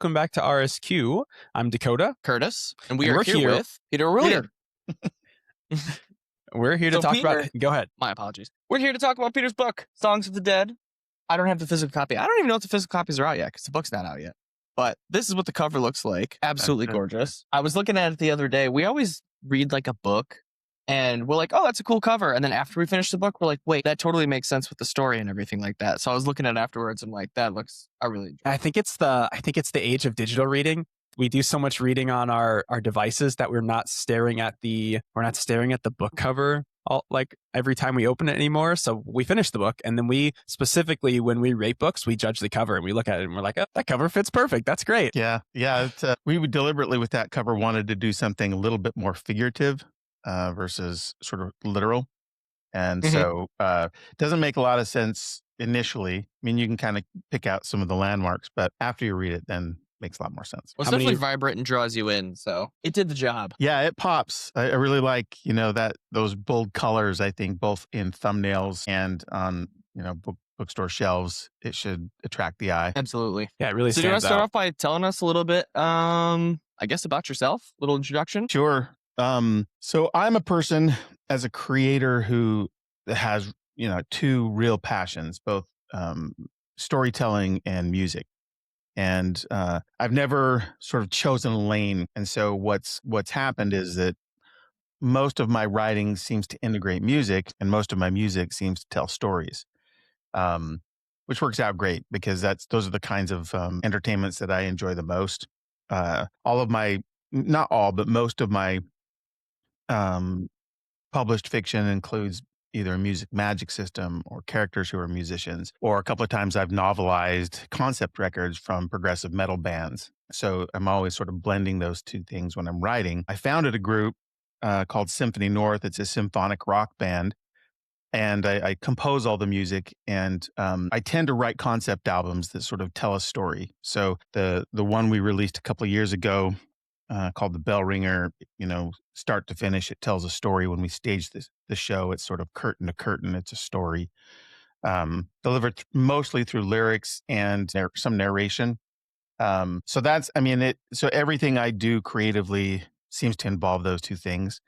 welcome back to RSQ. I'm Dakota. Curtis, and And we're here with Peter Orullian. We're here to So talk Peter- about... Go ahead. My apologies. We're here to talk about Peter's book, Songs of the Dead. I don't have the physical copy. I don't even know if the physical copies are out yet because the book's not out yet. But this is what the cover looks like. Absolutely gorgeous. I was looking at it the other day. We always read like a book and we're like, oh, that's a cool cover. And then after we finish the book, we're like, wait, that totally makes sense with the story and everything like that. So I was looking at it afterwards. I'm like, that looks, I really enjoy it. I think it's the age of digital reading. We do so much reading on our devices that we're not staring at the book cover like every time we open it anymore. So we finish the book, and then we specifically, when we rate books, we judge the cover and we look at it and we're like, oh, that cover fits perfect. That's great. Yeah. We would deliberately with that cover wanted to do something a little bit more figurative versus sort of literal, and so it doesn't make a lot of sense initially. I mean, you can kind of pick out some of the landmarks, but after you read it, then makes a lot more sense. Well, it's definitely vibrant and draws you in, so it did the job. Yeah, it pops. I really like, that those bold colors. I think both in thumbnails and on, bookstore shelves, it should attract the eye. Absolutely. Yeah, it really So do you want stands to start out. off by telling us a little bit, I guess, about yourself? A little introduction? Sure. So I'm a person as a creator who has, two real passions, both storytelling and music. And I've never sort of chosen a lane. And so what's happened is that most of my writing seems to integrate music, and most of my music seems to tell stories, which works out great because those are the kinds of entertainments that I enjoy the most. Not all, but most of my published fiction includes either a music magic system or characters who are musicians, or a couple of times I've novelized concept records from progressive metal bands. So I'm always sort of blending those two things when I'm writing. I founded a group called Symphony North. It's a symphonic rock band, and I compose all the music, and I tend to write concept albums that sort of tell a story. So the one we released a couple of years ago, called The Bell Ringer, start to finish, it tells a story. When we stage the show, it's sort of curtain to curtain. It's a story delivered mostly through lyrics and some narration. So everything I do creatively seems to involve those two things.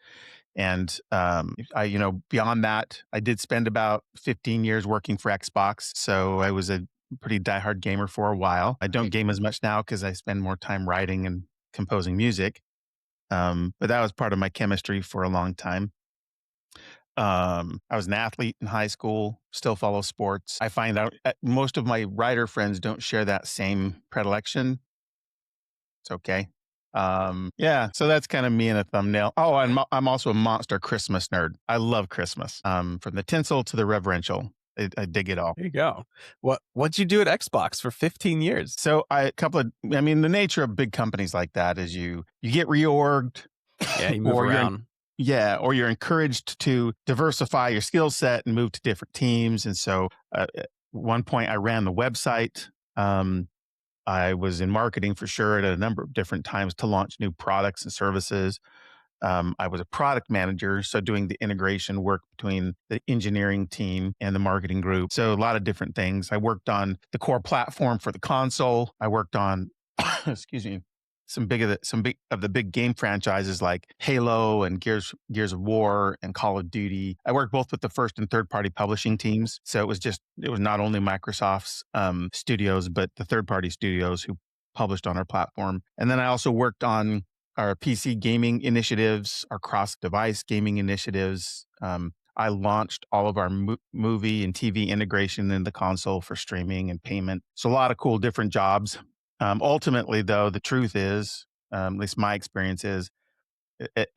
And beyond that, I did spend about 15 years working for Xbox. So I was a pretty diehard gamer for a while. I don't game as much now because I spend more time writing and composing music. But that was part of my chemistry for a long time. I was an athlete in high school, still follow sports. I find out most of my writer friends don't share that same predilection. It's okay. So that's kind of me in a thumbnail. Oh, and I'm also a monster Christmas nerd. I love Christmas. From the tinsel to the reverential. I dig it all. There you go. What'd you do at Xbox for 15 years? So the nature of big companies like that is you get reorged. Yeah, you move around. Or you're encouraged to diversify your skill set and move to different teams. And so at one point I ran the website. I was in marketing for sure at a number of different times to launch new products and services. I was a product manager, so doing the integration work between the engineering team and the marketing group. So a lot of different things. I worked on the core platform for the console. I worked on, some big of the big game franchises like Halo and Gears of War and Call of Duty. I worked both with the first and third party publishing teams. So it was not only Microsoft's studios, but the third party studios who published on our platform. And then I also worked on our PC gaming initiatives, our cross-device gaming initiatives. I launched all of our movie and TV integration in the console for streaming and payment. So a lot of cool different jobs. Ultimately, though, the truth is, at least my experience is,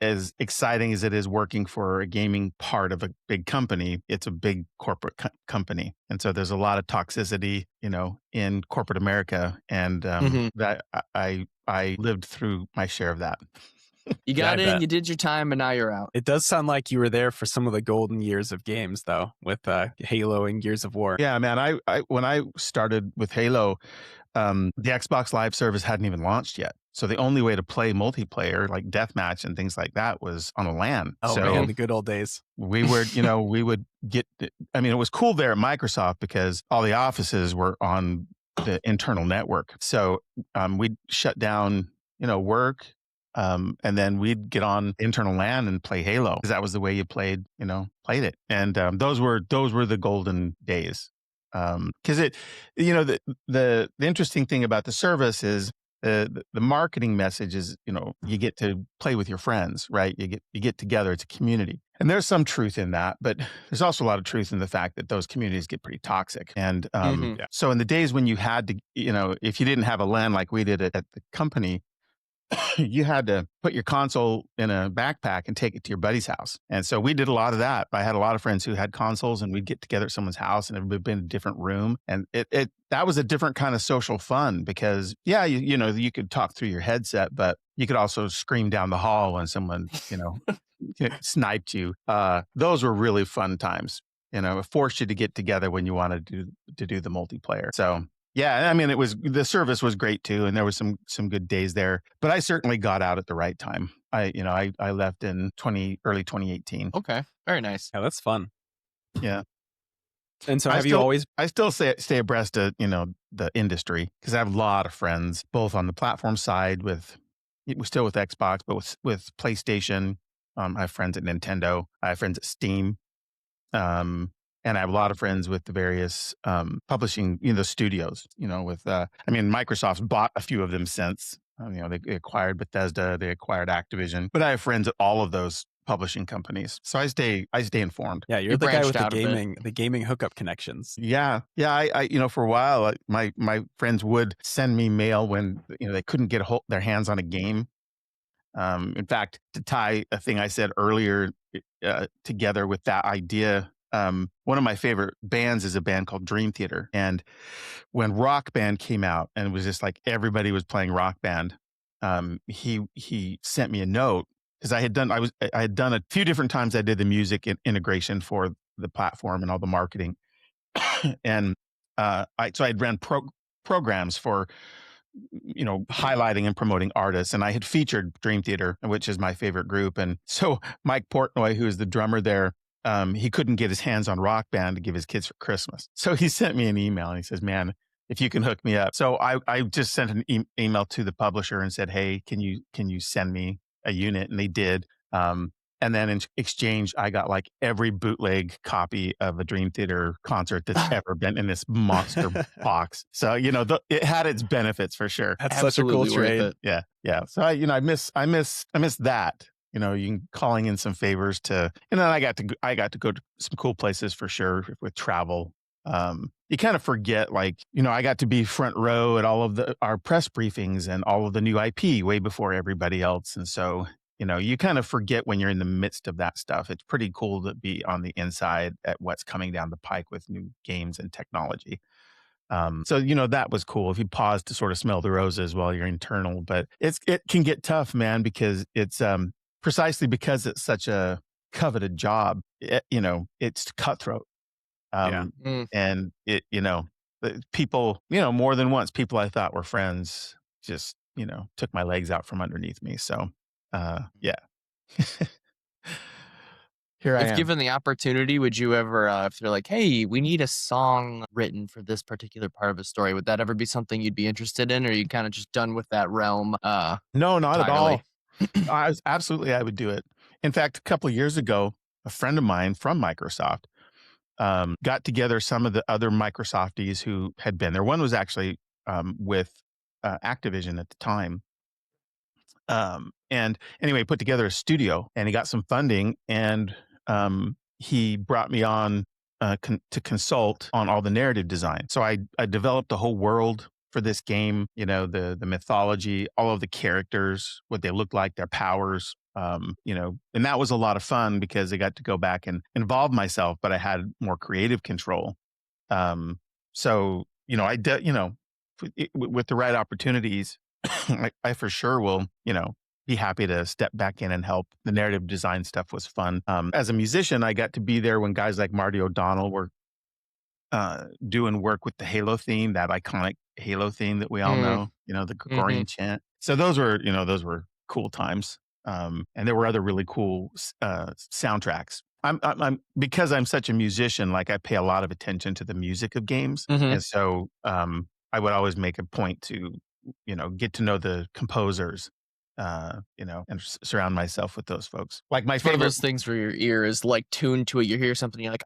as exciting as it is working for a gaming part of a big company, it's a big corporate company. And so there's a lot of toxicity, in corporate America. And that I lived through my share of that. You got in, you did your time, and now you're out. It does sound like you were there for some of the golden years of games, though, with Halo and Gears of War. Yeah, man. When I started with Halo, the Xbox Live service hadn't even launched yet. So the only way to play multiplayer, like deathmatch and things like that, was on a LAN. Oh, so man, the good old days. We were, we would get, it was cool there at Microsoft because all the offices were on the internal network. So we'd shut down, work. And then we'd get on internal LAN and play Halo because that was the way you played it. And those were the golden days. Because the interesting thing about the service is the marketing message is, you get to play with your friends, right? You get together. It's a community. And there's some truth in that, but there's also a lot of truth in the fact that those communities get pretty toxic. And so in the days when you had to, if you didn't have a LAN like we did at the company, you had to put your console in a backpack and take it to your buddy's house. And so we did a lot of that. I had a lot of friends who had consoles, and we'd get together at someone's house, and everybody in a different room. And that was a different kind of social fun because, yeah, you could talk through your headset, but you could also scream down the hall when someone, sniped you. Those were really fun times. It forced you to get together when you wanted to do the multiplayer. So yeah, I mean, the service was great too, and there was some good days there. But I certainly got out at the right time. I left in early 2018. Okay, very nice. Yeah, that's fun. Yeah. And so I still stay abreast of the industry because I have a lot of friends both on the platform side we're still with Xbox, but with PlayStation. I have friends at Nintendo. I have friends at Steam. And I have a lot of friends with the various publishing, the studios, Microsoft's bought a few of them since, they acquired Bethesda, they acquired Activision, but I have friends at all of those publishing companies. So I stay informed. Yeah. You're the guy with the gaming hookup connections. Yeah. Yeah. I for a while, my friends would send me mail when, they couldn't get their hands on a game. In fact, to tie a thing I said earlier together with that idea, one of my favorite bands is a band called Dream Theater. And when Rock Band came out and it was just like everybody was playing Rock Band, he sent me a note because I had done a few different times I did the music integration for the platform and all the marketing. And so I'd ran programs for highlighting and promoting artists, and I had featured Dream Theater, which is my favorite group. And so Mike Portnoy, who is the drummer there, he couldn't get his hands on Rock Band to give his kids for Christmas. So he sent me an email and he says, man, if you can hook me up. So I just sent an email to the publisher and said, hey, can you send me a unit? And they did. And then in exchange, I got like every bootleg copy of a Dream Theater concert that's ever been in this monster box. So, it had its benefits for sure. That's absolutely such a cool trade. Yeah. Yeah. So I miss that. You can calling in some favors to, I got to go to some cool places for sure with travel. You kind of forget, I got to be front row at all of our press briefings and all of the new IP way before everybody else. And so, you kind of forget when you're in the midst of that stuff. It's pretty cool to be on the inside at what's coming down the pike with new games and technology. So, that was cool if you pause to sort of smell the roses while you're internal, but it can get tough, man, because it's, precisely because it's such a coveted job, it's cutthroat. And people, more than once, people I thought were friends just, took my legs out from underneath me. So, yeah. Here I am. If given the opportunity, would you ever, if they're like, hey, we need a song written for this particular part of a story, would that ever be something you'd be interested in, or are you kind of just done with that realm? No, not at all. I would do it. In fact, a couple of years ago, a friend of mine from Microsoft got together some of the other Microsofties who had been there. One was actually with Activision at the time. And anyway, put together a studio, and he got some funding, and he brought me on to consult on all the narrative design. So I developed a whole world for this game, the mythology, all of the characters, what they look like, their powers, and that was a lot of fun because I got to go back and involve myself, but I had more creative control. So, with the right opportunities, I for sure will, be happy to step back in and help. The narrative design stuff was fun. As a musician, I got to be there when guys like Marty O'Donnell were doing work with the Halo theme, that iconic Halo theme that we all know, the Gregorian chant. So those were cool times. And there were other really cool soundtracks. I'm because I'm such a musician, I pay a lot of attention to the music of games. And so I would always make a point to, get to know the composers, and surround myself with those folks. Like my It's one of favorite, those things where your ear is like tuned to it. You hear something, you're like,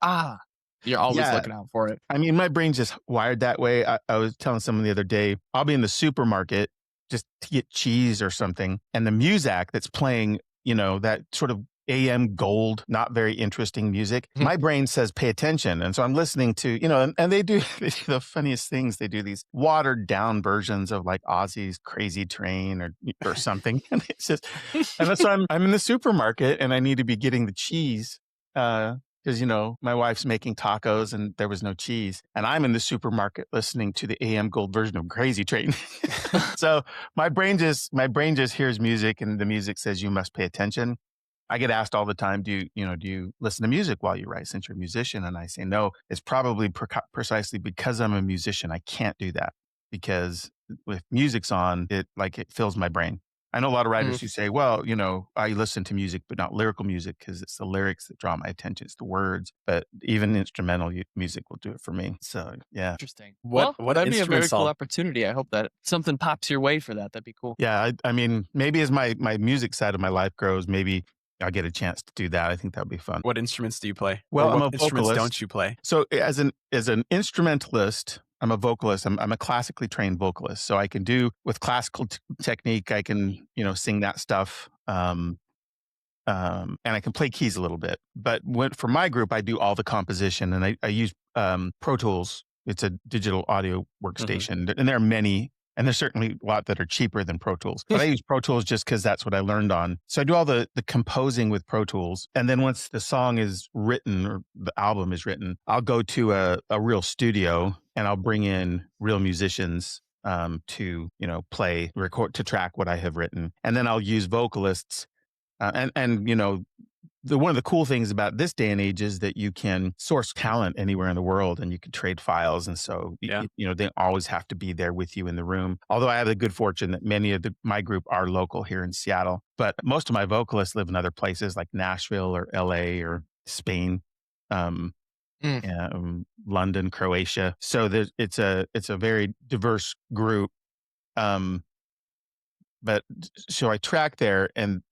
you're always yeah. looking out for it. I mean, my brain's just wired that way. I was telling someone the other day, I'll be in the supermarket just to get cheese or something, and the music that's playing, that sort of AM gold, not very interesting music, my brain says, pay attention. And so I'm listening to, and they do the funniest things. They do these watered down versions of like Ozzy's Crazy Train or something. And it's just, and that's why I'm in the supermarket and I need to be getting the cheese. Because, my wife's making tacos and there was no cheese. And I'm in the supermarket listening to the AM gold version of Crazy Train. So my brain just hears music and the music says, you must pay attention. I get asked all the time, do you listen to music while you write since you're a musician? And I say, no, it's probably precisely because I'm a musician. I can't do that because if music's on, it fills my brain. I know a lot of writers who say, well, I listen to music, but not lyrical music because it's the lyrics that draw my attention. It's the words, but even instrumental music will do it for me. So, yeah. Interesting. What that'd be a very instruments cool opportunity. I hope that something pops your way for that. That'd be cool. Yeah. I mean, maybe as my music side of my life grows, maybe I'll get a chance to do that. I think that would be fun. What instruments do you play? Well, or I'm what a instruments vocalist. don't you play? So as an instrumentalist, I'm a vocalist. I'm a classically trained vocalist. So I can do with classical technique, I can, sing that stuff. And I can play keys a little bit. But for my group, I do all the composition and I use Pro Tools. It's a digital audio workstation. And there are many, and there's certainly a lot that are cheaper than Pro Tools. But I use Pro Tools just because that's what I learned on. So I do all the composing with Pro Tools. And then once the song is written or the album is written, I'll go to a real studio and I'll bring in real musicians to, record, to track what I have written. And then I'll use vocalists. One of the cool things about this day and age is that you can source talent anywhere in the world and you can trade files. And so, they always have to be there with you in the room. Although I have the good fortune that many of my group are local here in Seattle, but most of my vocalists live in other places like Nashville or LA or Spain, London, Croatia. So it's a very diverse group. But so I track there and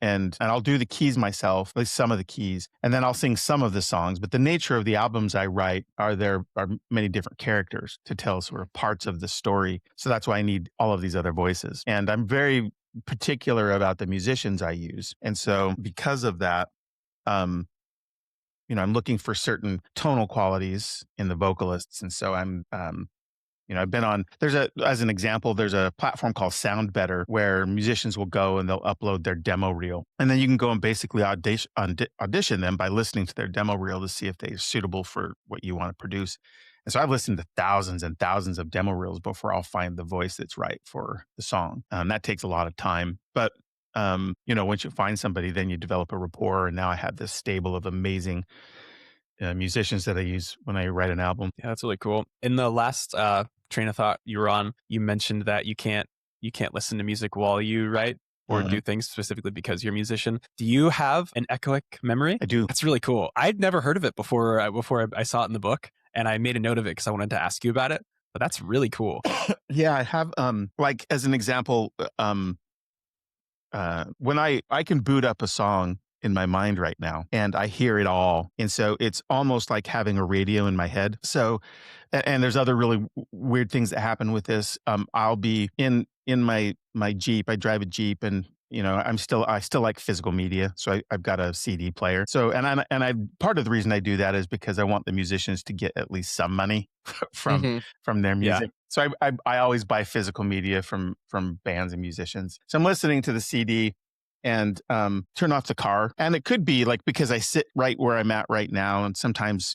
I'll do the keys myself, at least some of the keys, and then I'll sing some of the songs. But the nature of the albums I write there are many different characters to tell sort of parts of the story. So that's why I need all of these other voices. And I'm very particular about the musicians I use. And so because of that, I'm looking for certain tonal qualities in the vocalists. And so I've been on, as an example, there's a platform called Sound Better where musicians will go and they'll upload their demo reel. And then you can go and basically audition them by listening to their demo reel to see if they're suitable for what you want to produce. And so I've listened to thousands and thousands of demo reels before I'll find the voice that's right for the song. That takes a lot of time. But, once you find somebody, then you develop a rapport. And now I have this stable of amazing musicians that I use when I write an album. Yeah, that's really cool. In the last train of thought you were on, you mentioned that you can't listen to music while you write or do things specifically because you're a musician. Do you have an echoic memory? I do. That's really cool. I'd never heard of it before I saw it in the book, and I made a note of it because I wanted to ask you about it. But that's really cool. Yeah, I have. Like as an example, when I can boot up a song in my mind right now and I hear it all. And so it's almost like having a radio in my head. So, and there's other really weird things that happen with this. I'll be in my Jeep. I drive a Jeep and, I still like physical media. So I've got a CD player. So, and part of the reason I do that is because I want the musicians to get at least some money from their music. Yeah. So I always buy physical media from bands and musicians. So I'm listening to the CD and turn off the car. And it could be like because I sit right where I'm at right now. And sometimes,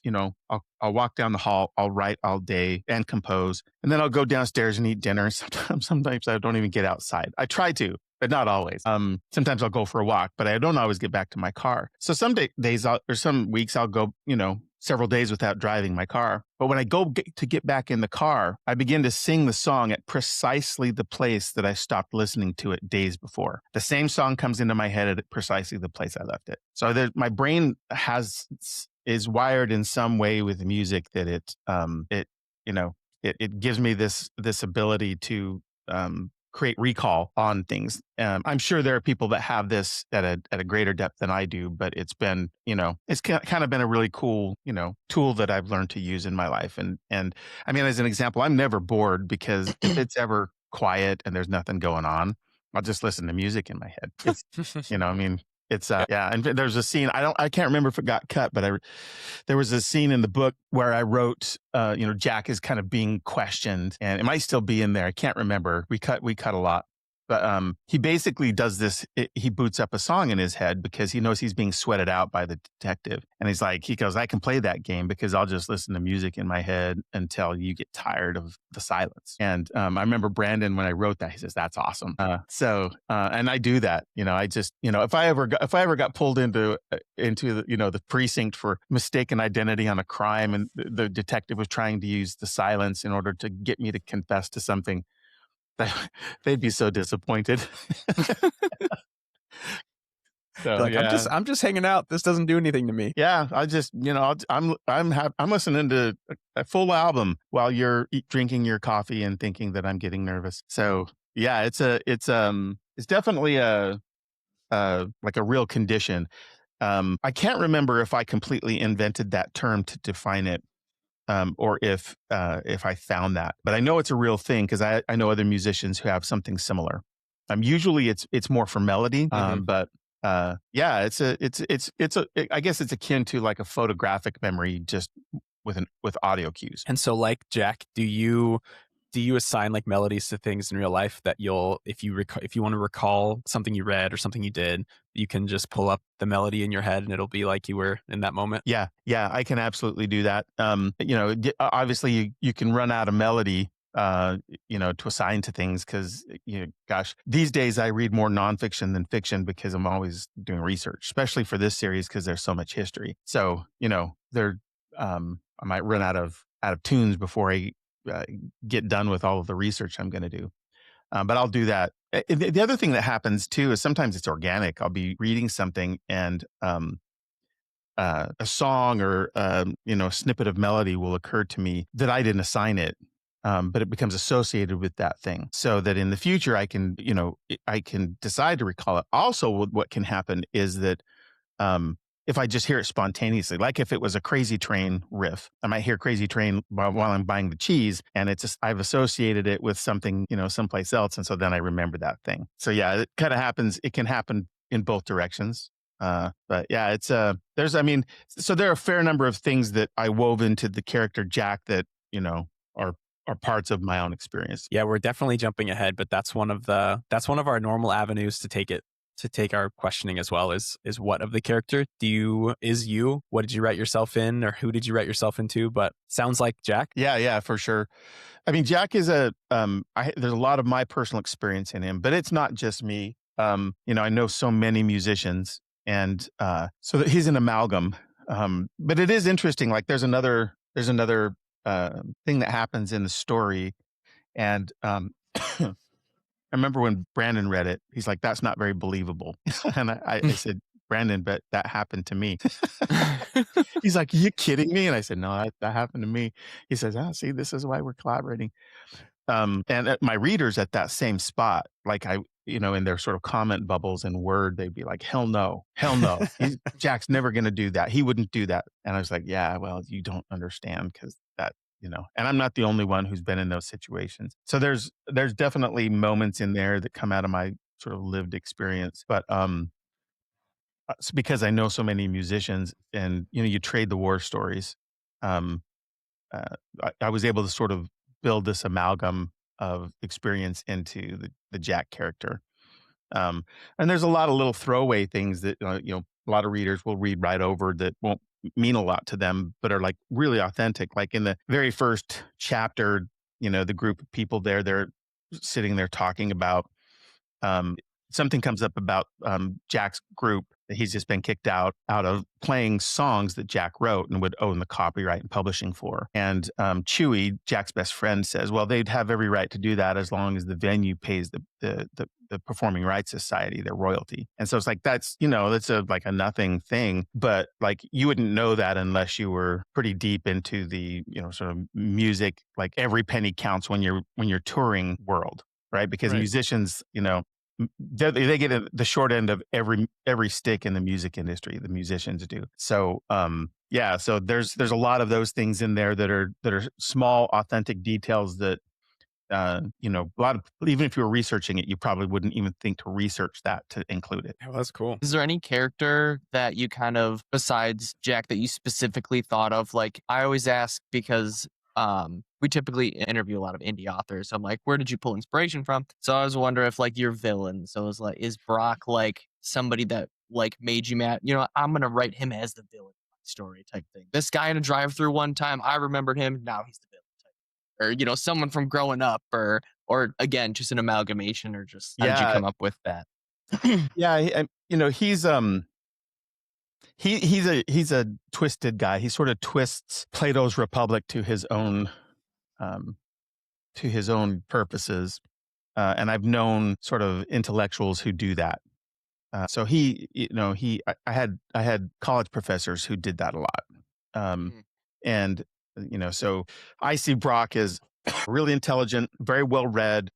I'll walk down the hall, I'll write all day and compose. And then I'll go downstairs and eat dinner. Sometimes I don't even get outside. I try to, but not always. Sometimes I'll go for a walk, but I don't always get back to my car. So some days or some weeks I'll go, several days without driving my car. But when I go to get back in the car, I begin to sing the song at precisely the place that I stopped listening to it days before. The same song comes into my head at precisely the place I left it. So my brain is wired in some way with music that it it gives me this ability to create recall on things. I'm sure there are people that have this at a greater depth than I do, but it's been, it's kind of been a really cool, tool that I've learned to use in my life. And I mean, as an example, I'm never bored because if it's ever quiet and there's nothing going on, I'll just listen to music in my head. It's, I mean, it's yeah. And there's a scene, I can't remember if it got cut, but there was a scene in the book where I wrote, Jack is kind of being questioned, and it might still be in there. I can't remember. We cut a lot. But he basically does this. He boots up a song in his head because he knows he's being sweated out by the detective. And he goes, I can play that game because I'll just listen to music in my head until you get tired of the silence. And I remember Brandon, when I wrote that, he says, that's awesome. And I do that. I just, if I ever got pulled into the precinct for mistaken identity on a crime, and the detective was trying to use the silence in order to get me to confess to something, they'd be so disappointed. So like, yeah. I'm just hanging out. This doesn't do anything to me. Yeah, I just I'm listening to a full album while you're drinking your coffee and thinking that I'm getting nervous. So yeah, it's definitely a like a real condition. I can't remember if I completely invented that term to define it. Or if I found that, but I know it's a real thing because I know other musicians who have something similar. Usually it's more for melody, but yeah, I guess it's akin to like a photographic memory, just with audio cues. And so, like Jack, do you assign like melodies to things in real life that if you want to recall something you read or something you did, you can just pull up the melody in your head and it'll be like you were in that moment? Yeah, I can absolutely do that. Obviously you can run out of melody, to assign to things because, gosh, these days I read more nonfiction than fiction because I'm always doing research, especially for this series because there's so much history. So, I might run out of tunes before I get done with all of the research I'm going to do. But I'll do that. The other thing that happens too is sometimes it's organic. I'll be reading something and a song or a snippet of melody will occur to me that I didn't assign it, but it becomes associated with that thing, so that in the future I can decide to recall it. Also, what can happen is that if I just hear it spontaneously, like if it was a Crazy Train riff, I might hear Crazy Train while I'm buying the cheese, and I've associated it with something, someplace else. And so then I remember that thing. So yeah, it kind of happens. It can happen in both directions. But yeah, so there are a fair number of things that I wove into the character Jack that, are parts of my own experience. Yeah, we're definitely jumping ahead, but that's one of our normal avenues to take our questioning as well, is what of the character is you? What did you write yourself in, or who did you write yourself into? But sounds like Jack. Yeah, for sure. I mean, Jack is there's a lot of my personal experience in him, but it's not just me. I know so many musicians, and so that he's an amalgam. But it is interesting. Like there's another thing that happens in the story, and I remember when Brandon read it, he's like, that's not very believable. And I said, Brandon, but that happened to me. He's like, are you kidding me? And I said, no, that happened to me. He says, see, this is why we're collaborating. And my readers at that same spot, like in their sort of comment bubbles in Word, they'd be like, hell no. Jack's never going to do that. He wouldn't do that. And I was like, yeah, well, you don't understand because that, and I'm not the only one who's been in those situations. So there's definitely moments in there that come out of my sort of lived experience. But it's because I know so many musicians, and you trade the war stories. I was able to sort of build this amalgam of experience into the Jack character. And there's a lot of little throwaway things that a lot of readers will read right over that won't mean a lot to them, but are like really authentic. Like in the very first chapter, the group of people they're sitting there talking about something comes up about Jack's group, he's just been kicked out of playing songs that Jack wrote and would own the copyright and publishing for. And Chewy, Jack's best friend, says, well, they'd have every right to do that as long as the venue pays the Performing Rights Society their royalty. And so it's like, that's like a nothing thing, but like you wouldn't know that unless you were pretty deep into the sort of music, like every penny counts when you're touring world, right? Because musicians, they get the short end of every stick in the music industry. The musicians do. So so there's a lot of those things in there that are small, authentic details that a lot of, even if you were researching it, you probably wouldn't even think to research that to include it. Oh, that's cool. Is there any character that you kind of, besides Jack, that you specifically thought of? Like, I always ask because we typically interview a lot of indie authors. So I'm like, where did you pull inspiration from? So I was wondering if like your villain. So it was like, is Brock like somebody that like made you mad? I'm gonna write him as the villain story type thing. This guy in a drive-through one time, I remembered him. Now he's the villain type. Or someone from growing up, or again, just an amalgamation, or just how did you come up with that? He's a twisted guy. He sort of twists Plato's Republic to his own purposes, and I've known sort of intellectuals who do that. So I had college professors who did that a lot, and so I see Brock as really intelligent, very well read,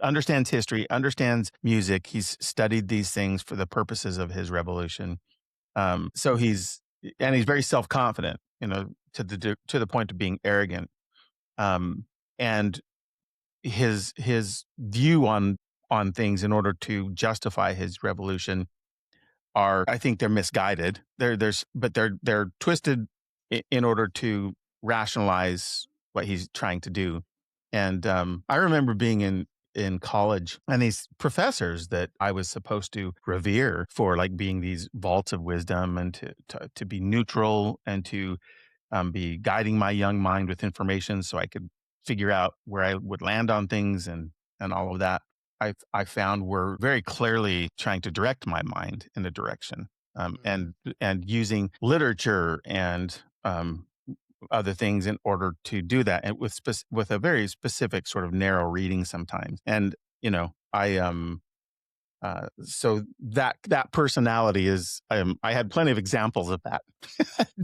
understands history, understands music. He's studied these things for the purposes of his revolution. So he's very self-confident, to the point of being arrogant. And his view on things in order to justify his revolution I think they're misguided. But they're twisted in order to rationalize what he's trying to do. And I remember being in college, and these professors that I was supposed to revere for like being these vaults of wisdom, and to be neutral, and to be guiding my young mind with information so I could figure out where I would land on things and all of that. I found were very clearly trying to direct my mind in a direction, and using literature and other things in order to do that, and with a very specific sort of narrow reading sometimes. And so that personality is, I had plenty of examples of that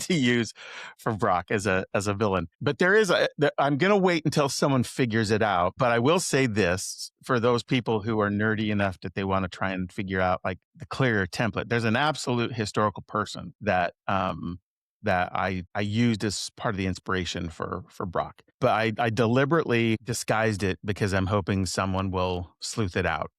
to use for Brock as a villain. But I'm going to wait until someone figures it out. But I will say this for those people who are nerdy enough that they want to try and figure out like the clearer template. There's an absolute historical person that I used as part of the inspiration for Brock. But I deliberately disguised it because I'm hoping someone will sleuth it out.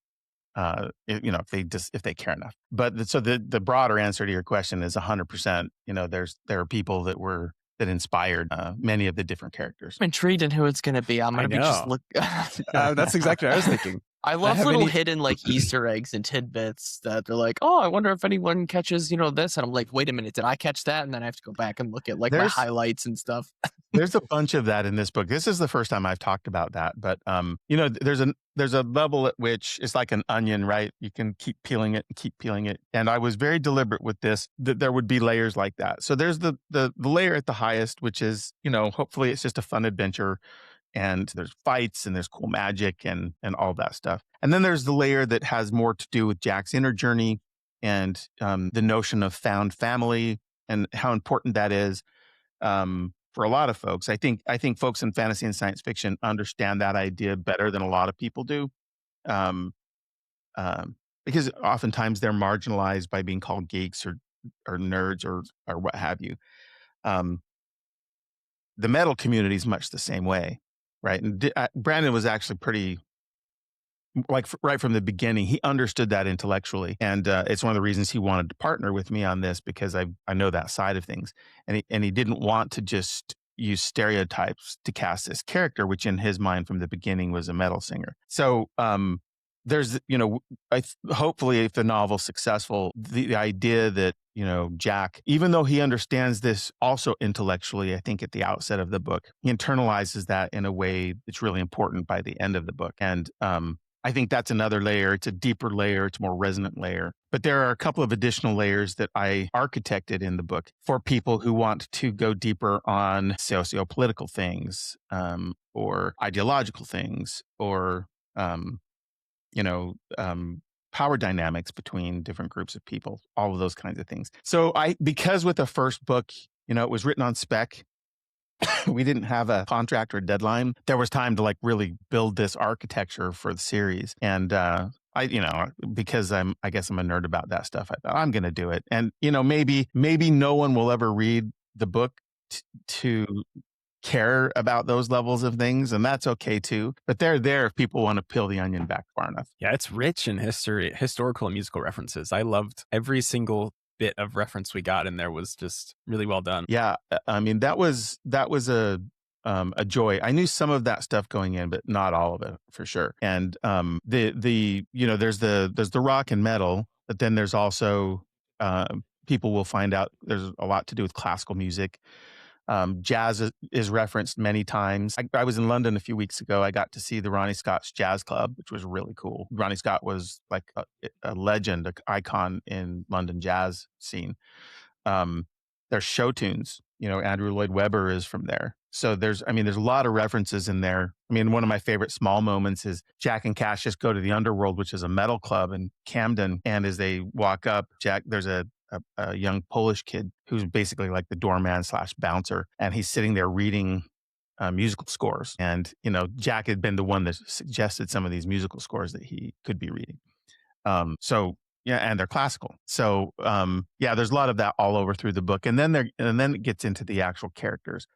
If they care enough. But so the broader answer to your question is 100%. There are people that inspired many of the different characters. I'm intrigued in who it's going to be. I'm going to be just look. That's exactly what I was thinking. I love little hidden like Easter eggs and tidbits that they're like, oh, I wonder if anyone catches, this. And I'm like, wait a minute, did I catch that? And then I have to go back and look at like my highlights and stuff. There's a bunch of that in this book. This is the first time I've talked about that. But, there's a level at which it's like an onion, right? You can keep peeling it and keep peeling it. And I was very deliberate with this, that there would be layers like that. So there's the layer at the highest, which is, hopefully it's just a fun adventure. And there's fights and there's cool magic and all that stuff. And then there's the layer that has more to do with Jack's inner journey and the notion of found family and how important that is for a lot of folks. I think folks in fantasy and science fiction understand that idea better than a lot of people do, because oftentimes they're marginalized by being called geeks or nerds or what have you. The metal community is much the same way. Right. And Brandon was actually pretty, like right from the beginning, he understood that intellectually. And it's one of the reasons he wanted to partner with me on this, because I know that side of things. And he didn't want to just use stereotypes to cast this character, which in his mind from the beginning was a metal singer. So there's, hopefully if the novel's successful, the idea that, Jack, even though he understands this also intellectually, I think at the outset of the book, he internalizes that in a way that's really important by the end of the book. And I think that's another layer. It's a deeper layer. It's a more resonant layer. But there are a couple of additional layers that I architected in the book for people who want to go deeper on socio-political things, or ideological things, or you know, power dynamics between different groups of people, all of those kinds of things. So because with the first book, it was written on spec, we didn't have a contract or a deadline. There was time to like really build this architecture for the series. And, because I guess I'm a nerd about that stuff. I thought I'm going to do it. And, maybe no one will ever read the book to care about those levels of things, and that's okay too. But they're there if people want to peel the onion back far enough. Yeah, it's rich in historical and musical references. I loved every single bit of reference we got in there. Was just really well done. Yeah, I mean that was a joy. I knew some of that stuff going in, but not all of it for sure. And there's the rock and metal, but then there's also people will find out there's a lot to do with classical music. Jazz is referenced many times. I was in London a few weeks ago. I got to see the Ronnie Scott's Jazz Club, which was really cool. Ronnie Scott was like a legend, an icon in London jazz scene. There's show tunes. Andrew Lloyd Webber is from there. So there's a lot of references in there. I mean, one of my favorite small moments is Jack and Cassius go to the Underworld, which is a metal club in Camden. And as they walk up, there's a young Polish kid who's basically like the doorman / bouncer. And he's sitting there reading musical scores. And, Jack had been the one that suggested some of these musical scores that he could be reading. Yeah, and they're classical. So there's a lot of that all over through the book. And then it gets into the actual characters.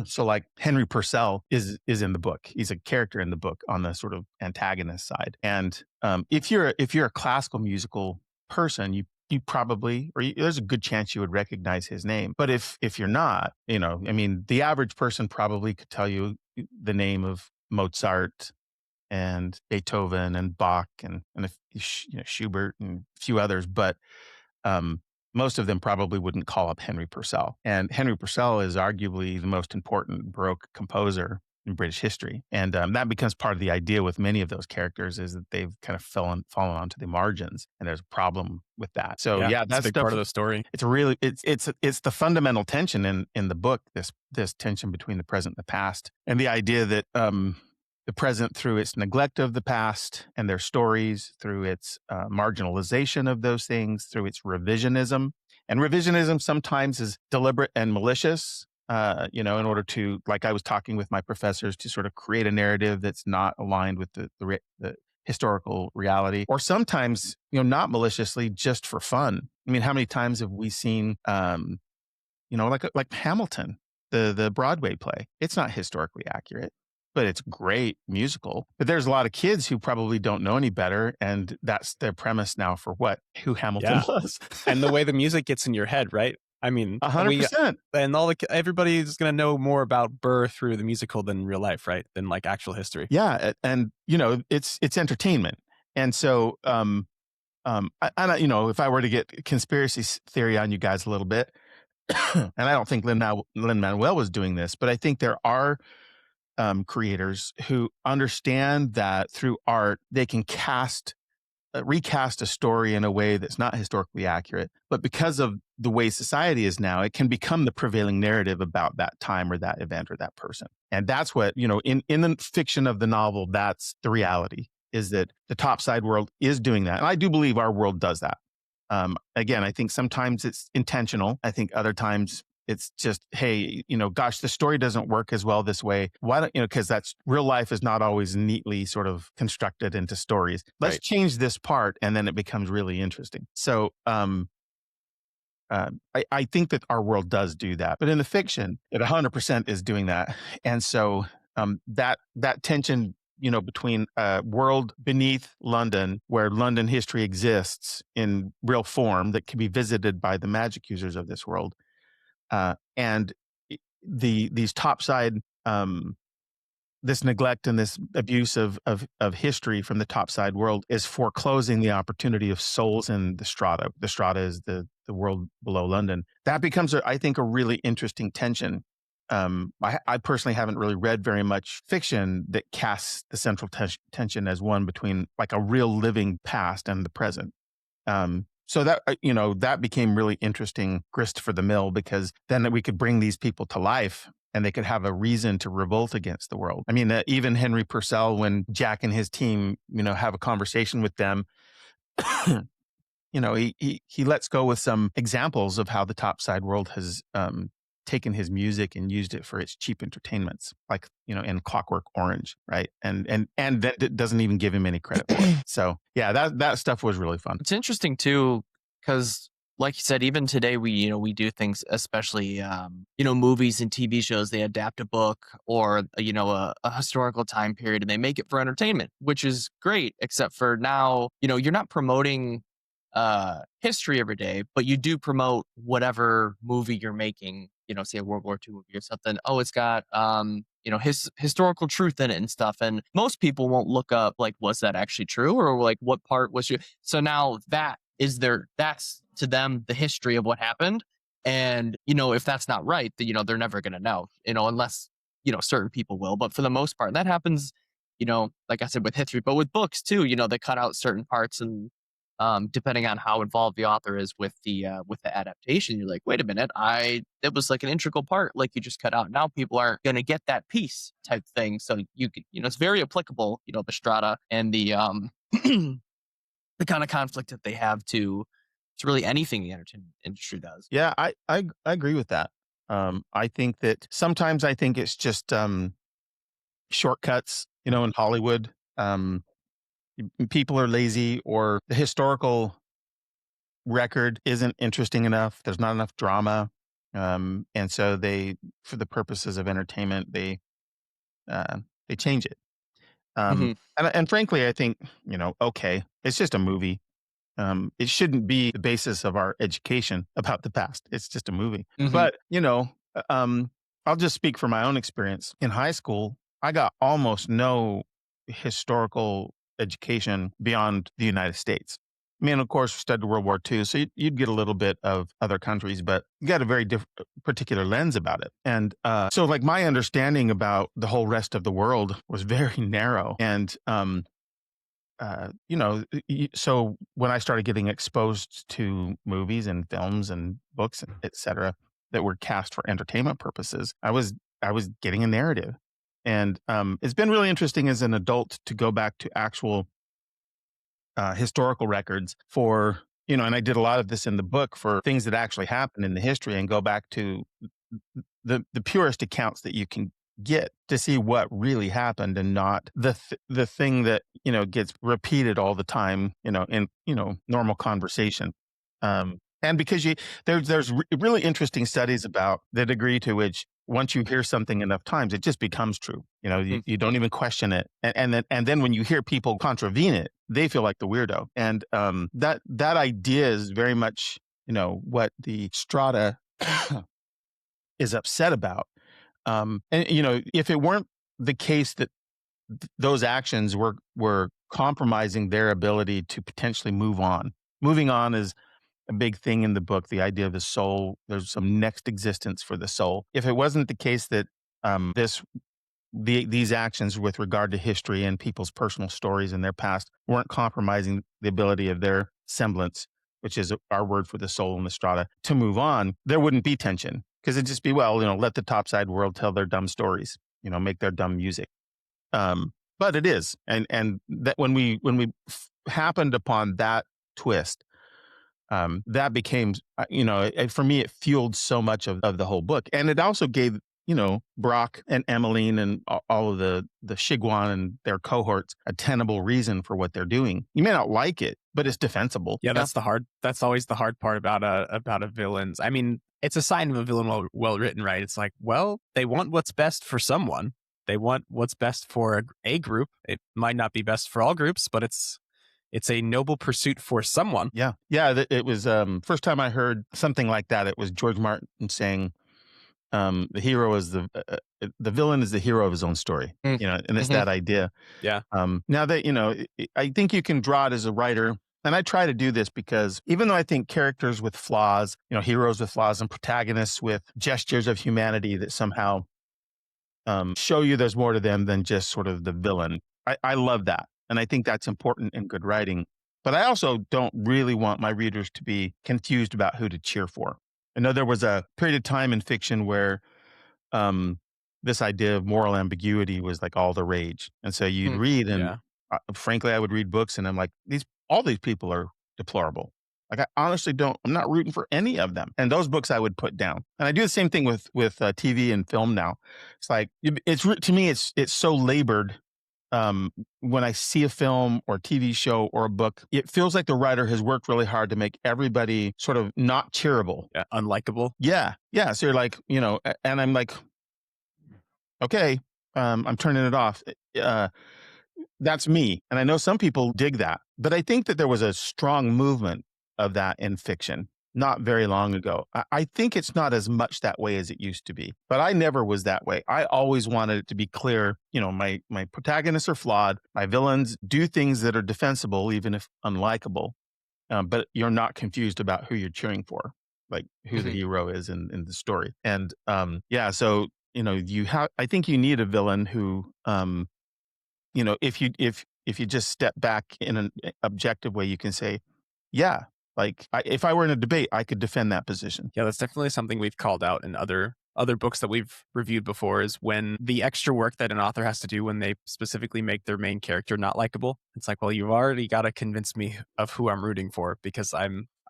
So like Henry Purcell is in the book. He's a character in the book on the sort of antagonist side. And if you're a classical musical person, you probably, there's a good chance you would recognize his name. But if you're not, the average person probably could tell you the name of Mozart and Beethoven and Bach and Schubert and a few others, but most of them probably wouldn't call up Henry Purcell. And Henry Purcell is arguably the most important Baroque composer in British history. And that becomes part of the idea with many of those characters, is that they've kind of fallen onto the margins, and there's a problem with that. So that's a big part of the story. It's really it's the fundamental tension in the book, this tension between the present and the past, and the idea that the present, through its neglect of the past and their stories, through its marginalization of those things, through its revisionism. And revisionism sometimes is deliberate and malicious, in order to, like I was talking with my professors, to sort of create a narrative that's not aligned with the historical reality, or sometimes, not maliciously, just for fun. I mean, how many times have we seen, like Hamilton, the Broadway play? It's not historically accurate, but it's great musical. But there's a lot of kids who probably don't know any better, and that's their premise now for who Hamilton was. And the way the music gets in your head, right? I mean, 100%. And everybody's going to know more about Burr through the musical than real life, right? Than like actual history. Yeah, and it's entertainment. And so, if I were to get conspiracy theory on you guys a little bit, and I don't think Lin-Manuel was doing this, but I think there are creators who understand that through art they can recast a story in a way that's not historically accurate, but because of the way society is now, it can become the prevailing narrative about that time or that event or that person. And that's what, in the fiction of the novel, that's the reality, is that the topside world is doing that. And I do believe our world does that. Again, I think sometimes it's intentional. I think other times it's just, hey, gosh, the story doesn't work as well this way. Why don't, because that's real life is not always neatly sort of constructed into stories. Let's change this part, and then it becomes really interesting. So I think that our world does do that. But in the fiction, it 100% is doing that. And so that tension, between a world beneath London, where London history exists in real form that can be visited by the magic users of this world, and these topside, this neglect and this abuse of history from the topside world is foreclosing the opportunity of souls in the strata. The strata is the world below London. That becomes, I think, a really interesting tension. I personally haven't really read very much fiction that casts the central tension as one between like a real living past and the present. So that, that became really interesting grist for the mill, because then we could bring these people to life and they could have a reason to revolt against the world. I mean, even Henry Purcell, when Jack and his team, have a conversation with them, he lets go with some examples of how the topside world has taken his music and used it for its cheap entertainments, like, in Clockwork Orange, right? And that doesn't even give him any credit for it. So yeah, that stuff was really fun. It's interesting too, because like you said, even today we do things, especially movies and TV shows. They adapt a book or a historical time period, and they make it for entertainment, which is great. Except for now, you're not promoting history every day, but you do promote whatever movie you're making. Say a World War II movie or something. Oh, it's got historical truth in it and stuff. And most people won't look up like, was that actually true, or like what part was true. So now that's to them the history of what happened. And if that's not right, then they're never going to know. Unless certain people will. But for the most part, that happens. Like I said, with history, but with books too. They cut out certain parts, and depending on how involved the author is with the adaptation, you're like, wait a minute, it was like an integral part, like you just cut out. Now people aren't going to get that piece type thing. So it's very applicable, the strata and the the kind of conflict that they have to really anything the entertainment industry does. Yeah, I agree with that. I think that sometimes it's just shortcuts, in Hollywood. People are lazy, or the historical record isn't interesting enough. There's not enough drama. And so for the purposes of entertainment, they change it. And frankly, I think, okay, it's just a movie. It shouldn't be the basis of our education about the past. It's just a movie. But, I'll just speak from my own experience. In high school, I got almost no historical education beyond the United States. I mean, of course, we studied World War II, so you'd get a little bit of other countries, but you got a very particular lens about it. And so like my understanding about the whole rest of the world was very narrow. And, so when I started getting exposed to movies and films and books, et cetera, that were cast for entertainment purposes, I was getting a narrative. And it's been really interesting as an adult to go back to actual historical records for, and I did a lot of this in the book, for things that actually happened in the history, and go back to the purest accounts that you can get to see what really happened, and not the thing that, gets repeated all the time, in, normal conversation. And because there's really interesting studies about the degree to which once you hear something enough times, it just becomes true. You don't even question it. And then when you hear people contravene it, they feel like the weirdo. And that idea is very much, what the strata is upset about. And if it weren't the case that those actions were compromising their ability to potentially move on. Moving on is a big thing in the book, the idea of the soul. There's some next existence for the soul. If it wasn't the case that these actions with regard to history and people's personal stories and their past weren't compromising the ability of their semblance, which is our word for the soul in the strata, to move on, there wouldn't be tension, because it'd just be, let the topside world tell their dumb stories, make their dumb music. But it is, and that when we happened upon that twist, that became, for me, it fueled so much of the whole book. And it also gave, Brock and Emmeline and all of the Shiguan and their cohorts a tenable reason for what they're doing. You may not like it, but it's defensible. Yeah, that's always the hard part about a villain's. I mean, it's a sign of a villain well written, right? It's like, well, they want what's best for someone. They want what's best for a group. It might not be best for all groups, but it's a noble pursuit for someone. Yeah. It was first time I heard something like that. It was George Martin saying, "The hero is the villain is the hero of his own story." And it's that idea. Yeah. Now that I think you can draw it as a writer And I try to do this because even though I think characters with flaws, heroes with flaws and protagonists with gestures of humanity that somehow show you there's more to them than just sort of the villain. I love that. And I think that's important in good writing. But I also don't really want my readers to be confused about who to cheer for. I know there was a period of time in fiction where this idea of moral ambiguity was like all the rage. And so you'd read, and frankly, I would read books and I'm like, all these people are deplorable. Like, I honestly I'm not rooting for any of them. And those books I would put down. And I do the same thing with TV and film now. It's like, to me, it's so labored. When I see a film or TV show or a book, it feels like the writer has worked really hard to make everybody sort of not cheerable. Yeah, unlikable. Yeah. Yeah. So you're like, and I'm like, okay, I'm turning it off. That's me. And I know some people dig that, but I think that there was a strong movement of that in fiction not very long ago. I think it's not as much that way as it used to be, but I never was that way. I always wanted it to be clear, my protagonists are flawed. My villains do things that are defensible, even if unlikable. But you're not confused about who you're cheering for, like who the hero is in the story. And so I think you need a villain who if you just step back in an objective way, you can say, yeah, like if I were in a debate, I could defend that position. Yeah, that's definitely something we've called out in other books that we've reviewed before, is when the extra work that an author has to do when they specifically make their main character not likable. It's like, well, you've already got to convince me of who I'm rooting for, because I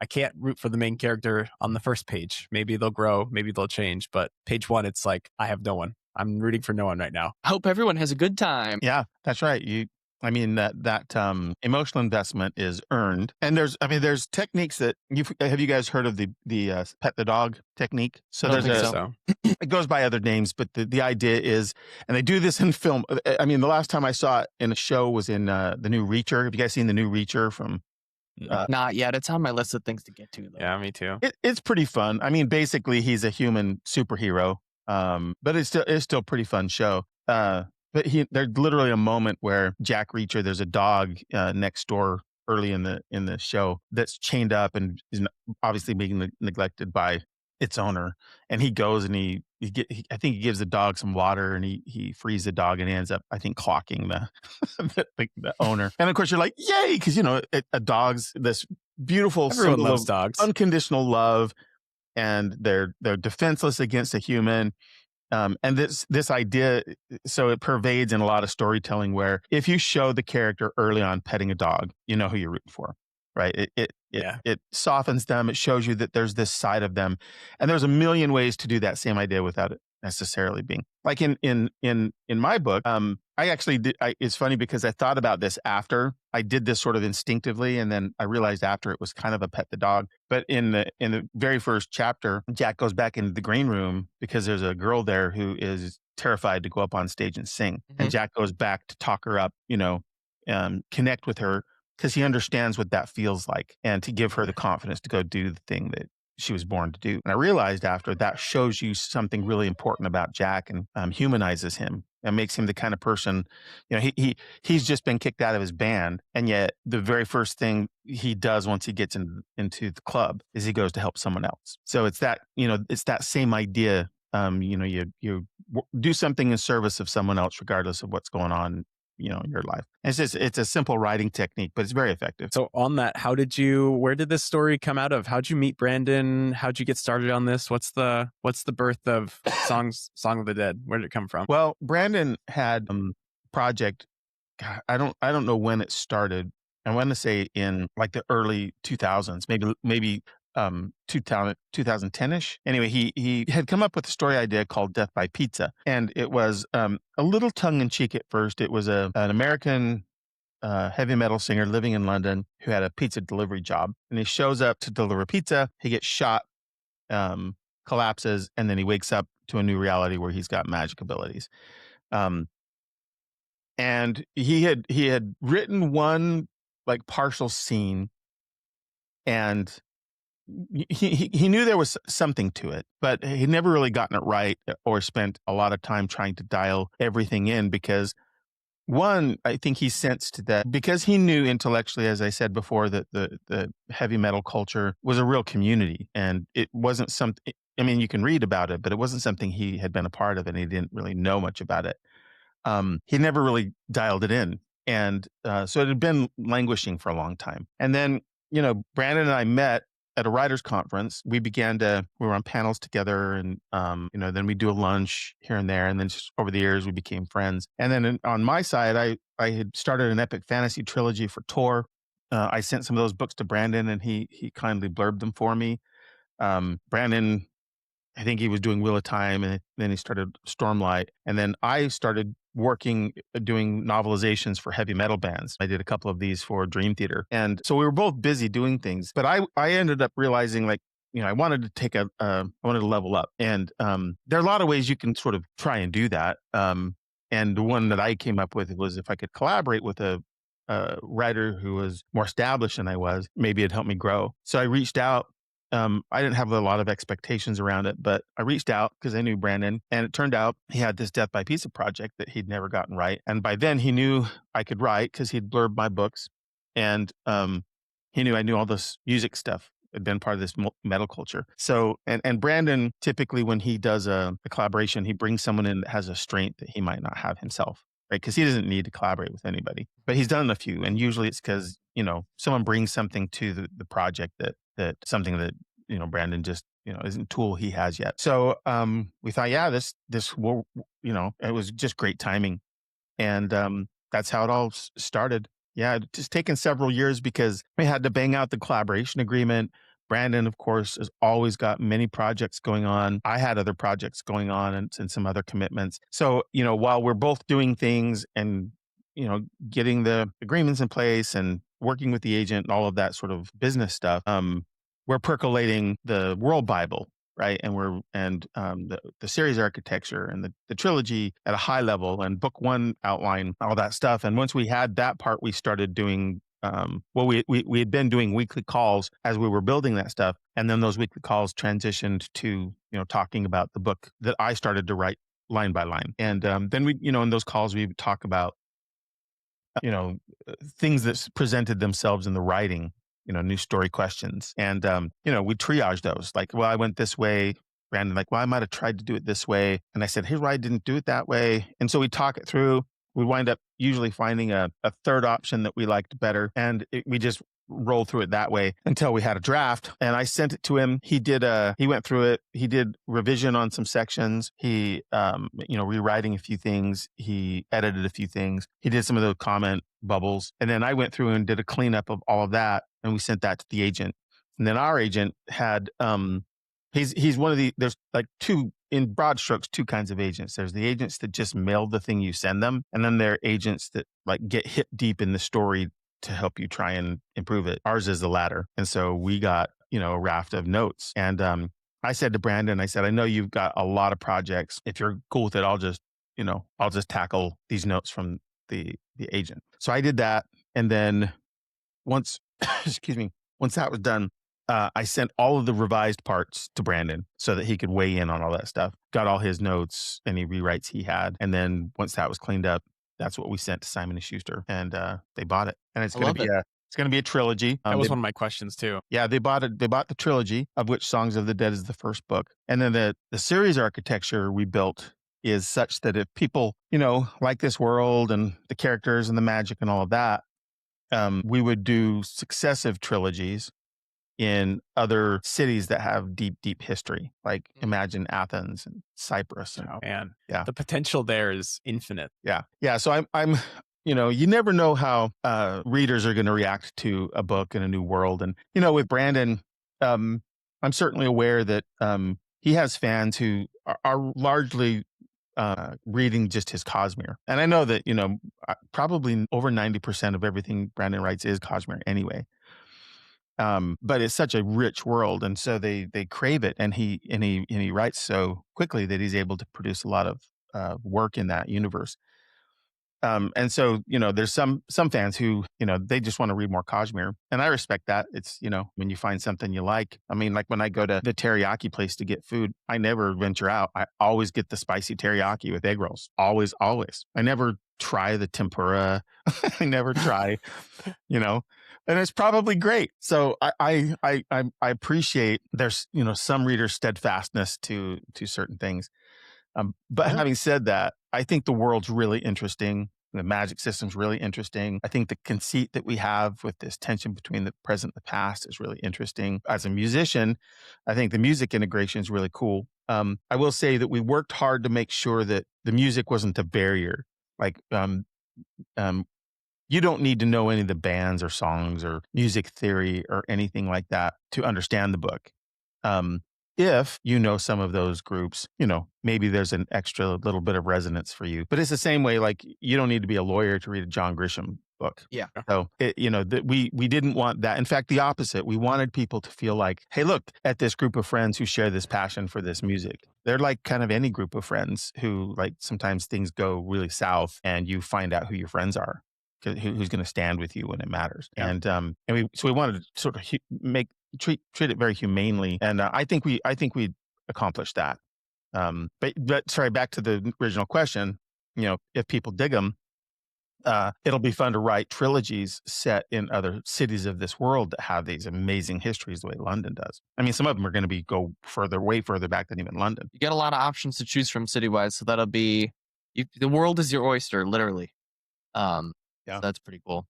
can't root for the main character on the first page. Maybe they'll grow, maybe they'll change, but page 1, it's like, I have no one. I'm rooting for no one right now. I hope everyone has a good time. Yeah, that's right. That emotional investment is earned. And there's techniques that have you guys heard of the pet the dog technique? So it goes by other names, but the idea is, and they do this in film. I mean, the last time I saw it in a show was in the new Reacher. Have you guys seen the new Reacher from? Not yet. It's on my list of things to get to, though. Yeah, me too. It's pretty fun. I mean, basically he's a human superhero. But it's still a pretty fun show. But there's literally a moment where Jack Reacher, there's a dog next door early in the show that's chained up and is obviously being neglected by its owner. And he goes and I think he gives the dog some water, and he frees the dog, and he ends up, I think, clocking the owner. And of course you're like, yay, because a dog's this beautiful Everyone symbol loves of dogs. Unconditional love, and they're defenseless against a human. And this idea, so it pervades in a lot of storytelling, where if you show the character early on petting a dog, you know who you're rooting for, right? It softens them. It shows you that there's this side of them, and there's a million ways to do that same idea without it necessarily being like in my book. I actually did. It's funny because I thought about this after I did this sort of instinctively, and then I realized after it was kind of a pet the dog. But in the very first chapter, Jack goes back into the green room because there's a girl there who is terrified to go up on stage and sing, and Jack goes back to talk her up, connect with her, because he understands what that feels like, and to give her the confidence to go do the thing that she was born to do. And I realized after that shows you something really important about Jack, and humanizes him and makes him the kind of person, he's just been kicked out of his band. And yet the very first thing he does once he gets into the club is he goes to help someone else. So it's that same idea. You do something in service of someone else, regardless of what's going on in your life. And it's a simple writing technique, but it's very effective. So on that, where did this story come out of? How'd you meet Brandon? How'd you get started on this? What's the birth of Song of the Dead? Where did it come from? Well, Brandon had project. God, I don't know when it started. I want to say in like the early 2000s, maybe 2010-ish. Anyway, he had come up with a story idea called Death by Pizza. And it was a little tongue-in-cheek at first. It was an American heavy metal singer living in London who had a pizza delivery job. And he shows up to deliver pizza. He gets shot, collapses, and then he wakes up to a new reality where he's got magic abilities. And he had written one like partial scene, and he knew there was something to it, but he'd never really gotten it right or spent a lot of time trying to dial everything in, because One, I think he sensed that because he knew intellectually, as I said before, that the heavy metal culture was a real community, and it wasn't something. I mean, you can read about it, but it wasn't something he had been a part of, and he didn't really know much about it. He never really dialed it in, and so it had been languishing for a long time. And then, Brandon and I met at a writers conference. We were on panels together, and then we do a lunch here and there, and then just over the years we became friends. And then on my side, I had started an epic fantasy trilogy for Tor. I sent some of those books to Brandon, and he kindly blurbed them for me. Brandon, I think he was doing Wheel of Time, and then he started Stormlight. And then I started doing novelizations for heavy metal bands. I did a couple of these for Dream Theater. And so we were both busy doing things, but I ended up realizing, like, I wanted to I wanted to level up. And there are a lot of ways you can sort of try and do that. And the one that I came up with was if I could collaborate with a writer who was more established than I was, maybe it'd help me grow. So I reached out. I didn't have a lot of expectations around it, but I reached out because I knew Brandon, and it turned out he had this Death by Pizza project that he'd never gotten right. And by then he knew I could write because he'd blurbed my books, and he knew I knew all this music stuff. Had been part of this metal culture. So, and Brandon, typically when he does a collaboration, he brings someone in that has a strength that he might not have himself, right? Because he doesn't need to collaborate with anybody. But he's done a few, and usually it's because someone brings something to the project that something that Brandon just isn't a tool he has yet. So we thought, yeah, this will, it was just great timing, and that's how it all started. Yeah, it's just taken several years because we had to bang out the collaboration agreement. Brandon, of course, has always got many projects going on. I had other projects going on and some other commitments. So, while we're both doing things and, getting the agreements in place and working with the agent and all of that sort of business stuff, we're percolating the world Bible, right? And the series architecture and the trilogy at a high level, and book one outline, all that stuff. And once we had that part, we started doing we had been doing weekly calls as we were building that stuff, and then those weekly calls transitioned to talking about the book that I started to write line by line. And then we in those calls we would talk about things that presented themselves in the writing, new story questions. And, we triage those, like, well, I went this way. Brandon, like, well, I might have tried to do it this way. And I said, hey, I didn't do it that way. And so we talk it through. We wind up usually finding a third option that we liked better. And we just roll through it that way until we had a draft. And I sent it to him. He went through it. He did revision on some sections. He, rewriting a few things. He edited a few things. He did some of the comment bubbles. And then I went through and did a cleanup of all of that. And we sent that to the agent. And then our agent had, he's one of there's like in broad strokes, two kinds of agents. There's the agents that just mail the thing you send them. And then there are agents that like get hip deep in the story to help you try and improve it. Ours is the latter. And so we got, a raft of notes. And I said to Brandon, I said, I know you've got a lot of projects. If you're cool with it, I'll just tackle these notes from the agent. So I did that. And then once, once that was done, I sent all of the revised parts to Brandon so that he could weigh in on all that stuff. Got all his notes, any rewrites he had. And then once that was cleaned up, that's what we sent to Simon & Schuster, and they bought it. And it's going to be a trilogy. That was one of my questions too. Yeah, they bought it. They bought the trilogy, of which Songs of the Dead is the first book. And then the series architecture we built is such that if people, like this world and the characters and the magic and all of that, we would do successive trilogies in other cities that have deep, deep history. Like imagine Athens and Cyprus. Oh man, yeah, the potential there is infinite. Yeah, so I'm, you never know how readers are going to react to a book in a new world. And with Brandon, I'm certainly aware that he has fans who are largely reading just his Cosmere. And I know that probably over 90% of everything Brandon writes is Cosmere anyway. But it's such a rich world, and so they crave it, and he writes so quickly that he's able to produce a lot of work in that universe. And so, there's some fans who, they just want to read more Kashmir. And I respect that. It's, when you find something you like. I mean, like when I go to the teriyaki place to get food, I never venture out. I always get the spicy teriyaki with egg rolls. Always, always. I never try the tempura. I never try, and it's probably great. So I appreciate there's, some readers' steadfastness to certain things. But having said that, I think the world's really interesting. The magic system's really interesting. I think the conceit that we have with this tension between the present and the past is really interesting. As a musician, I think the music integration is really cool. I will say that we worked hard to make sure that the music wasn't a barrier. Like, you don't need to know any of the bands or songs or music theory or anything like that to understand the book. If you know some of those groups, maybe there's an extra little bit of resonance for you. But it's the same way, like you don't need to be a lawyer to read a John Grisham book. Yeah. So, we didn't want that. In fact, the opposite. We wanted people to feel like, hey, look at this group of friends who share this passion for this music. They're like kind of any group of friends who, like, sometimes things go really south and you find out who your friends are, who's going to stand with you when it matters. Yeah. And we wanted to sort of treat it very humanely, and I think we accomplished that. But sorry, back to the original question. If people dig them, it'll be fun to write trilogies set in other cities of this world that have these amazing histories the way London does. I mean, some of them are going to go way further back than even London. You get a lot of options to choose from city-wise, so that'll be the world is your oyster, literally. So that's pretty cool.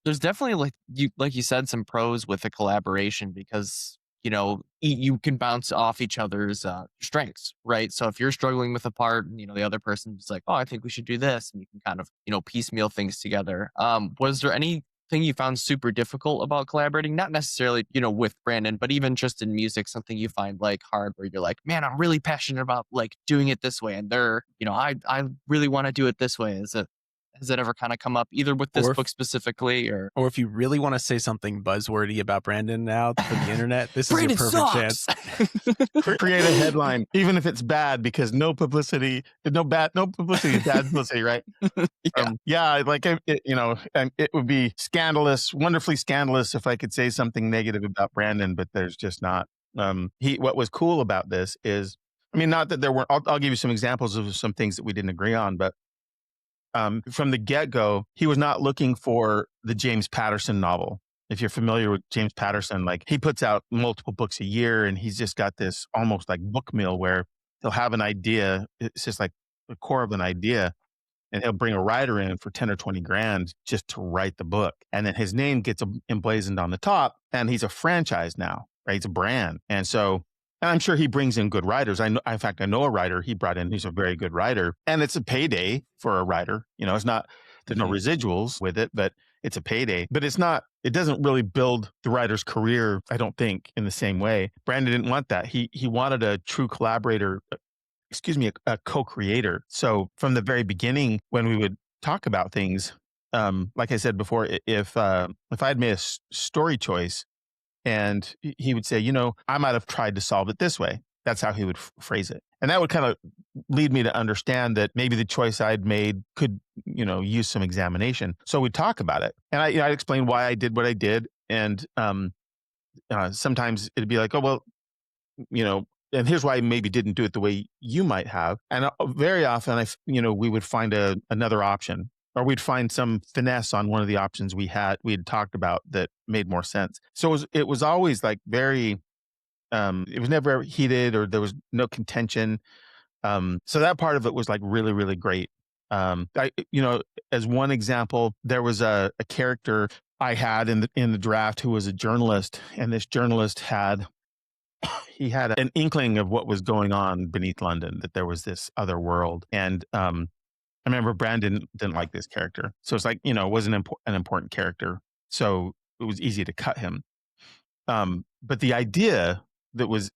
There's definitely like you said, some pros with the collaboration because you can bounce off each other's strengths, right? So if you're struggling with a part, and the other person's like, oh, I think we should do this, and you can kind of piecemeal things together. Was there anything you found super difficult about collaborating? Not necessarily with Brandon, but even just in music, something you find like hard where you're like, man, I'm really passionate about like doing it this way, and they're I really want to do it this way. Has it ever kind of come up either with this book specifically or if you really want to say something buzzwordy about Brandon now for the internet, this is your perfect sucks. chance. Create a headline, even if it's bad, because no publicity is bad publicity, right? It would be scandalous, wonderfully scandalous if I could say something negative about Brandon, but there's just not. What was cool about this is, I mean, not that there weren't, I'll give you some examples of some things that we didn't agree on, but from the get-go, he was not looking for the James Patterson novel. If you're familiar with James Patterson, like he puts out multiple books a year and he's just got this almost like book mill where he'll have an idea. It's just like the core of an idea. And he'll bring a writer in for 10 or 20 grand just to write the book. And then his name gets emblazoned on the top and he's a franchise now, right? It's a brand. And I'm sure he brings in good writers. In fact, I know a writer he brought in who's a very good writer, and it's a payday for a writer. It's not, there's no residuals with it, but it's a payday. But it doesn't really build the writer's career, I don't think, in the same way. Brandon didn't want that. He wanted a true collaborator, a co-creator. So from the very beginning, when we would talk about things, like I said before, if I had made a story choice, and he would say, I might have tried to solve it this way. That's how he would phrase it. And that would kind of lead me to understand that maybe the choice I'd made could, use some examination. So we'd talk about it. And I'd explain why I did what I did. And sometimes it'd be like, oh, well, and here's why I maybe didn't do it the way you might have. And very often, we would find another option. Or we'd find some finesse on one of the options we had talked about that made more sense. So it was always like very, it was never heated or there was no contention. So that part of it was like really, really great. As one example, there was a character I had in the draft who was a journalist, and this journalist had an inkling of what was going on beneath London, that there was this other world. And I remember Brandon didn't like this character. So it's like, it wasn't an important character. So it was easy to cut him. But the idea that was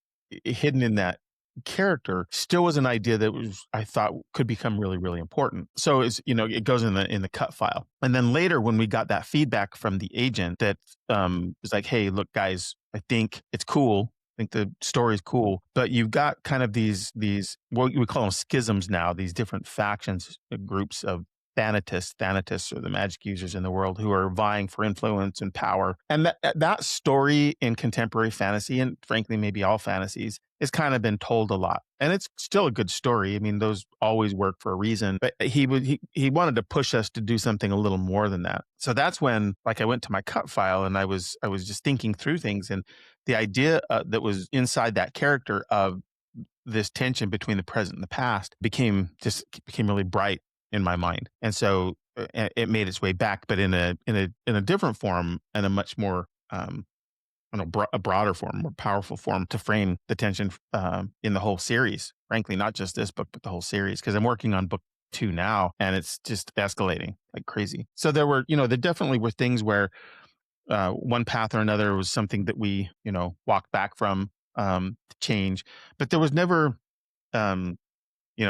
hidden in that character still was an idea that I thought could become really, really important. So it's, it goes in the cut file. And then later when we got that feedback from the agent that was like, hey, look, guys, I think it's cool. I think the story is cool, but you've got kind of these what we call them schisms now, these different factions, groups of Thanatos are the magic users in the world who are vying for influence and power. And that story in contemporary fantasy, and frankly, maybe all fantasies, has kind of been told a lot. And it's still a good story. I mean, those always work for a reason. But he wanted to push us to do something a little more than that. So that's when, like, I went to my cut file and I was just thinking through things, and the idea that was inside that character of this tension between the present and the past became really bright in my mind. And so it made its way back, but in a different form and a much more a broader form, more powerful form to frame the tension in the whole series. Frankly, not just this book, but the whole series, because I'm working on book 2 now, and it's just escalating like crazy. So there definitely were things where one path or another was something that we, walked back from to change, but there was never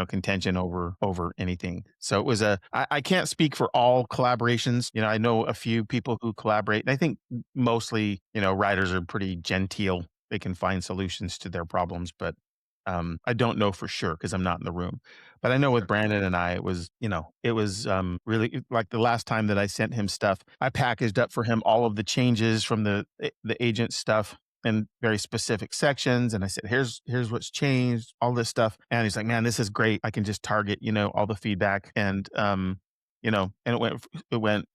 contention over anything. So it was I can't speak for all collaborations. I know a few people who collaborate, and I think mostly, writers are pretty genteel. They can find solutions to their problems, but I don't know for sure because I'm not in the room. But I know with Brandon and I, it was really like the last time that I sent him stuff, I packaged up for him all of the changes from the agent stuff in very specific sections. And I said, here's what's changed, all this stuff. And he's like, man, this is great. I can just target, all the feedback. And, and it went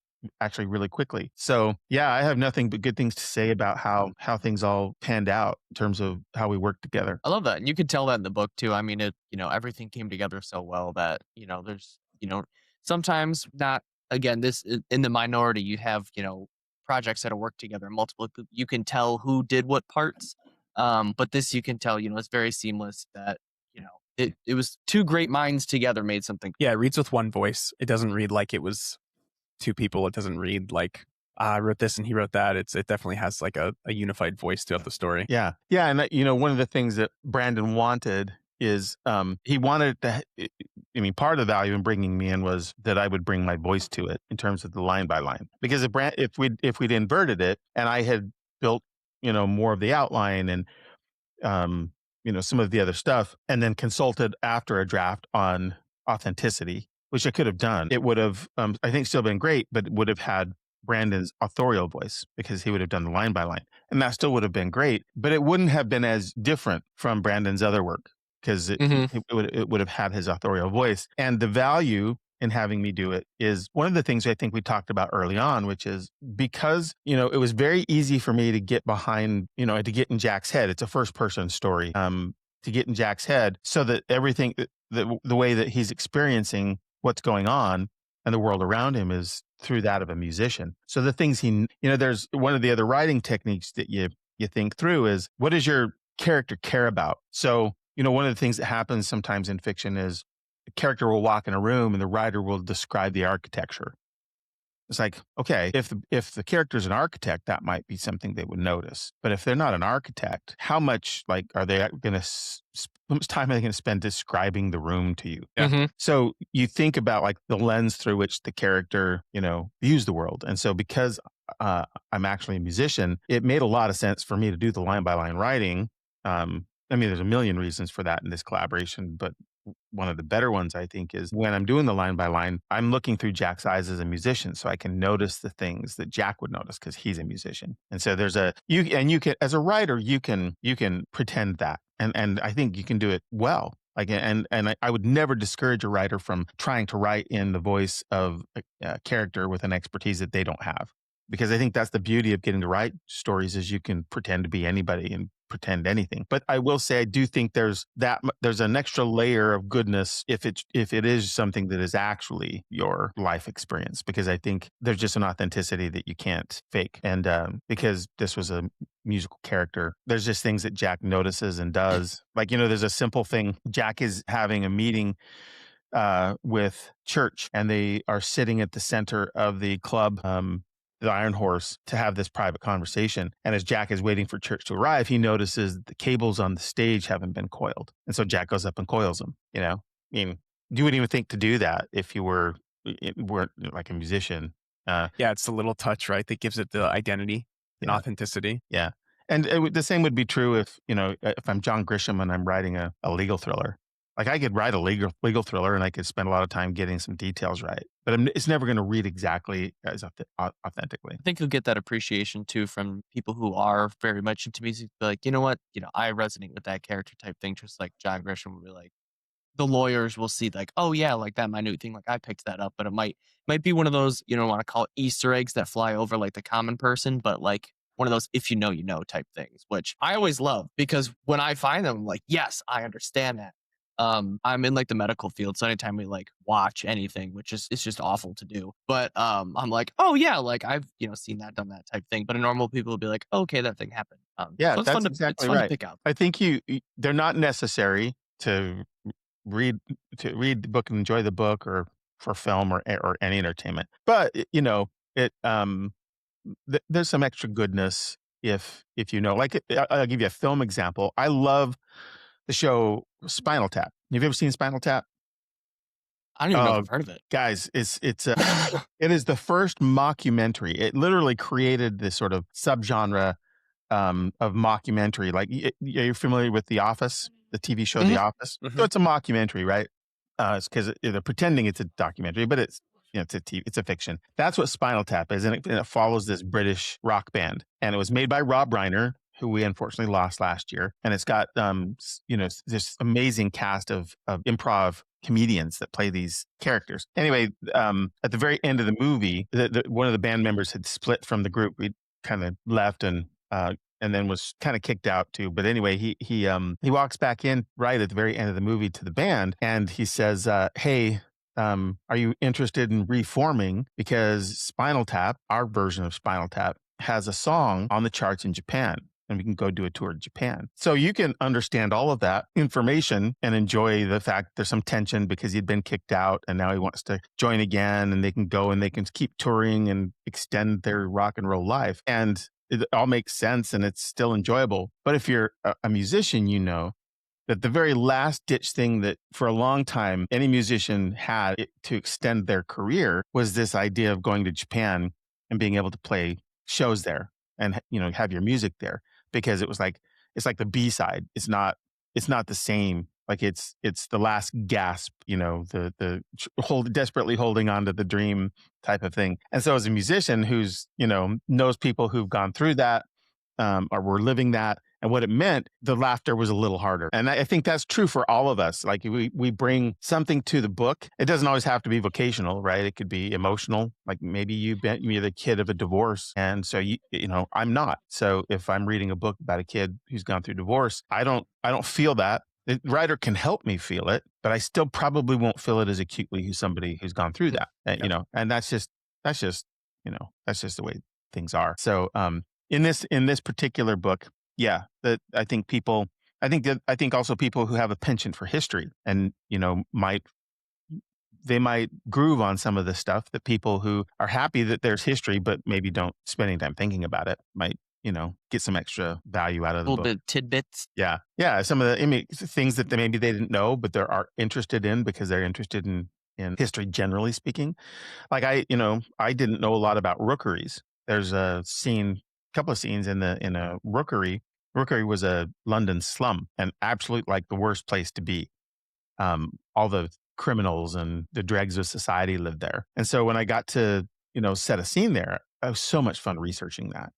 actually really quickly. So yeah, I have nothing but good things to say about how things all panned out in terms of how we worked together. I love that. And you could tell that in the book too. I mean, everything came together so well that, there's, sometimes not, again, this in the minority, you have, projects that work together, multiple, you can tell who did what parts. But this, you can tell, it's very seamless that, it was two great minds together made something. Yeah, it reads with one voice. It doesn't read like it was two people. It doesn't read like I wrote this and he wrote that. It definitely has like a unified voice throughout the story. Yeah. Yeah. And one of the things that Brandon wanted is he wanted to, part of the value in bringing me in was that I would bring my voice to it in terms of the line by line, because if we'd inverted it and I had built, more of the outline and, some of the other stuff, and then consulted after a draft on authenticity, which I could have done, it would have, I think, still been great, but it would have had Brandon's authorial voice because he would have done the line by line, and that still would have been great, but it wouldn't have been as different from Brandon's other work because it would have had his authorial voice. And the value in having me do it is one of the things I think we talked about early on, which is because, it was very easy for me to get behind, to get in Jack's head. It's a first person story, to get in Jack's head so that everything, the way that he's experiencing what's going on and the world around him is through that of a musician. So the things there's one of the other writing techniques that you think through is, what does your character care about? So, one of the things that happens sometimes in fiction is the character will walk in a room and the writer will describe the architecture. It's like, okay, if the character's an architect, that might be something they would notice. But if they're not an architect, how much are they going to, how much time are they going to spend describing the room to you? Yeah. So you think about like the lens through which the character, views the world. And so because I'm actually a musician, it made a lot of sense for me to do the line by line writing. There's a million reasons for that in this collaboration, but one of the better ones, I think, is when I'm doing the line by line, I'm looking through Jack's eyes as a musician, so I can notice the things that Jack would notice because he's a musician. And so you can, as a writer, you can pretend that, and I think you can do it well. Like, and I would never discourage a writer from trying to write in the voice of a character with an expertise that they don't have, because I think that's the beauty of getting to write stories is you can pretend to be anybody and pretend anything. But I will say I do think there's an extra layer of goodness if it is something that is actually your life experience, because I think there's just an authenticity that you can't fake. And because this was a musical character, there's just things that Jack notices and does. Like, there's a simple thing. Jack is having a meeting with Church, and they are sitting at the center of the club, the Iron Horse, to have this private conversation. And as Jack is waiting for Church to arrive, he notices that the cables on the stage haven't been coiled. And so Jack goes up and coils them, you wouldn't even think to do that if you weren't like a musician. Yeah, it's a little touch, right? That gives it the identity and authenticity. Yeah. And the same would be true if I'm John Grisham and I'm writing a legal thriller. Like I could write a legal thriller and I could spend a lot of time getting some details right, but it's never going to read exactly as authentically. I think you'll get that appreciation too from people who are very much into music. Be like, you know what? I resonate with that character type thing, just like John Grisham would be like, the lawyers will see like, oh yeah, like that minute thing, like I picked that up, but it might be one of those, want to call it Easter eggs that fly over like the common person, but like one of those if you know type things, which I always love because when I find them, I'm like, yes, I understand that. I'm in like the medical field, so anytime we like watch anything, which is it's just awful to do, but I'm like, oh yeah, like I've seen that, done that type thing. But a normal people will be like, oh, okay, that thing happened. Yeah, So it's that's it's exactly fun to right. pick out. I think they're not necessary to read the book and enjoy the book or for film or any entertainment. But there's some extra goodness if like I'll give you a film example. I love the show Spinal Tap. Have you ever seen Spinal Tap? I don't even know if Oh, I've heard of it. guys, it is the first mockumentary. It literally created this sort of subgenre of mockumentary. Like, you're familiar with The Office, the TV show The Mhm, Office? So mhm. it's a mockumentary, right? It's because they're pretending it's a documentary, but it's a fiction. That's what Spinal Tap is, and it follows this British rock band, and it was made by Rob Reiner, who we unfortunately lost last year, and it's got this amazing cast of improv comedians that play these characters. Anyway, at the very end of the movie, one of the band members had split from the group. We kind of left and then was kind of kicked out too. But anyway, he walks back in right at the very end of the movie to the band, and he says, "Hey, are you interested in reforming? Because Spinal Tap, our version of Spinal Tap, has a song on the charts in Japan." And we can go do a tour of Japan. So you can understand all of that information and enjoy the fact there's some tension because he'd been kicked out and now he wants to join again, and they can go and they can keep touring and extend their rock and roll life. And it all makes sense and it's still enjoyable. But if you're a musician, that the very last ditch thing that for a long time any musician had to extend their career was this idea of going to Japan and being able to play shows there and have your music there, because it's like the B-side. It's not the same. Like it's the last gasp, desperately holding on to the dream type of thing. And so as a musician who's knows people who've gone through that, or were living that, and what it meant, the laughter was a little harder. And I think that's true for all of us. Like we bring something to the book. It doesn't always have to be vocational, right? It could be emotional. Like maybe you're the kid of a divorce, and so I'm not. So if I'm reading a book about a kid who's gone through divorce, I don't feel that. The writer can help me feel it, but I still probably won't feel it as acutely as somebody who's gone through that. And that's just the way things are. So in this particular book, yeah, that I think also people who have a penchant for history and might groove on some of the stuff that people who are happy that there's history but maybe don't spend any time thinking about it might get some extra value out of A the little book. bit tidbits. Yeah, some of the things that maybe they didn't know but they are interested in because they're interested in history generally speaking. Like I didn't know a lot about rookeries. There's a couple of scenes in a rookery. Rookery was a London slum and absolute like the worst place to be. All the criminals and the dregs of society lived there. And so when I got to set a scene there, it was so much fun researching that.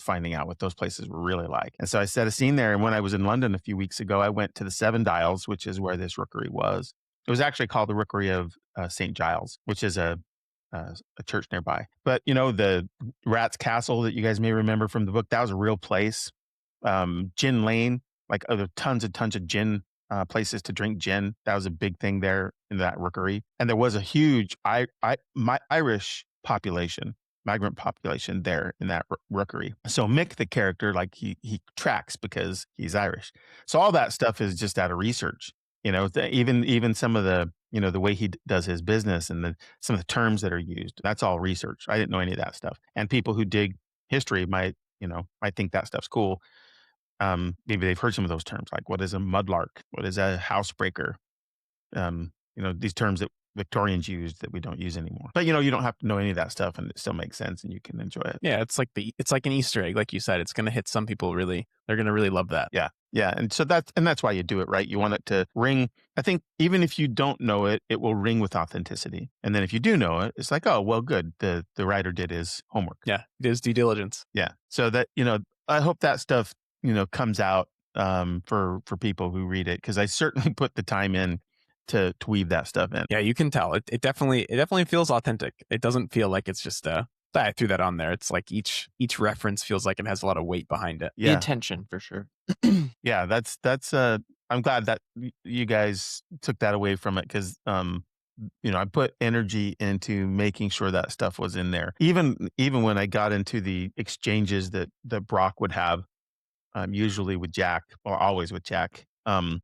Finding out what those places were really like. And so I set a scene there. And when I was in London a few weeks ago, I went to the Seven Dials, which is where this rookery was. It was actually called the Rookery of St. Giles, which is a church nearby. But the Rat's Castle that you guys may remember from the book, that was a real place. Gin Lane, like other tons and tons of gin places to drink gin. That was a big thing there in that rookery. And there was a huge Irish population, migrant population there in that rookery. So Mick, the character, like he tracks because he's Irish. So all that stuff is just out of research. Even some of the the way he does his business and some of the terms that are used. That's all research. I didn't know any of that stuff. And people who dig history might think that stuff's cool. Maybe they've heard some of those terms, like what is a mudlark? What is a housebreaker? These terms that Victorians used that we don't use anymore. But you don't have to know any of that stuff, and it still makes sense, and you can enjoy it. Yeah, it's like an Easter egg, like you said. It's going to hit some people really. They're going to really love that. Yeah, and so that's why you do it, right? You want it to ring. I think even if you don't know it, it will ring with authenticity. And then if you do know it, it's like, oh, well, good. The writer did his homework. Yeah, it is due diligence. Yeah, so that I hope that stuff comes out for people who read it, because I certainly put the time in to weave that stuff in. Yeah, you can tell. It definitely feels authentic. It doesn't feel like it's just I threw that on there. It's like each reference feels like it has a lot of weight behind it. The Yeah, intention for sure. yeah. That's I'm glad that you guys took that away from it, because I put energy into making sure that stuff was in there. Even when I got into the exchanges that Brock would have, usually with Jack, or always with Jack,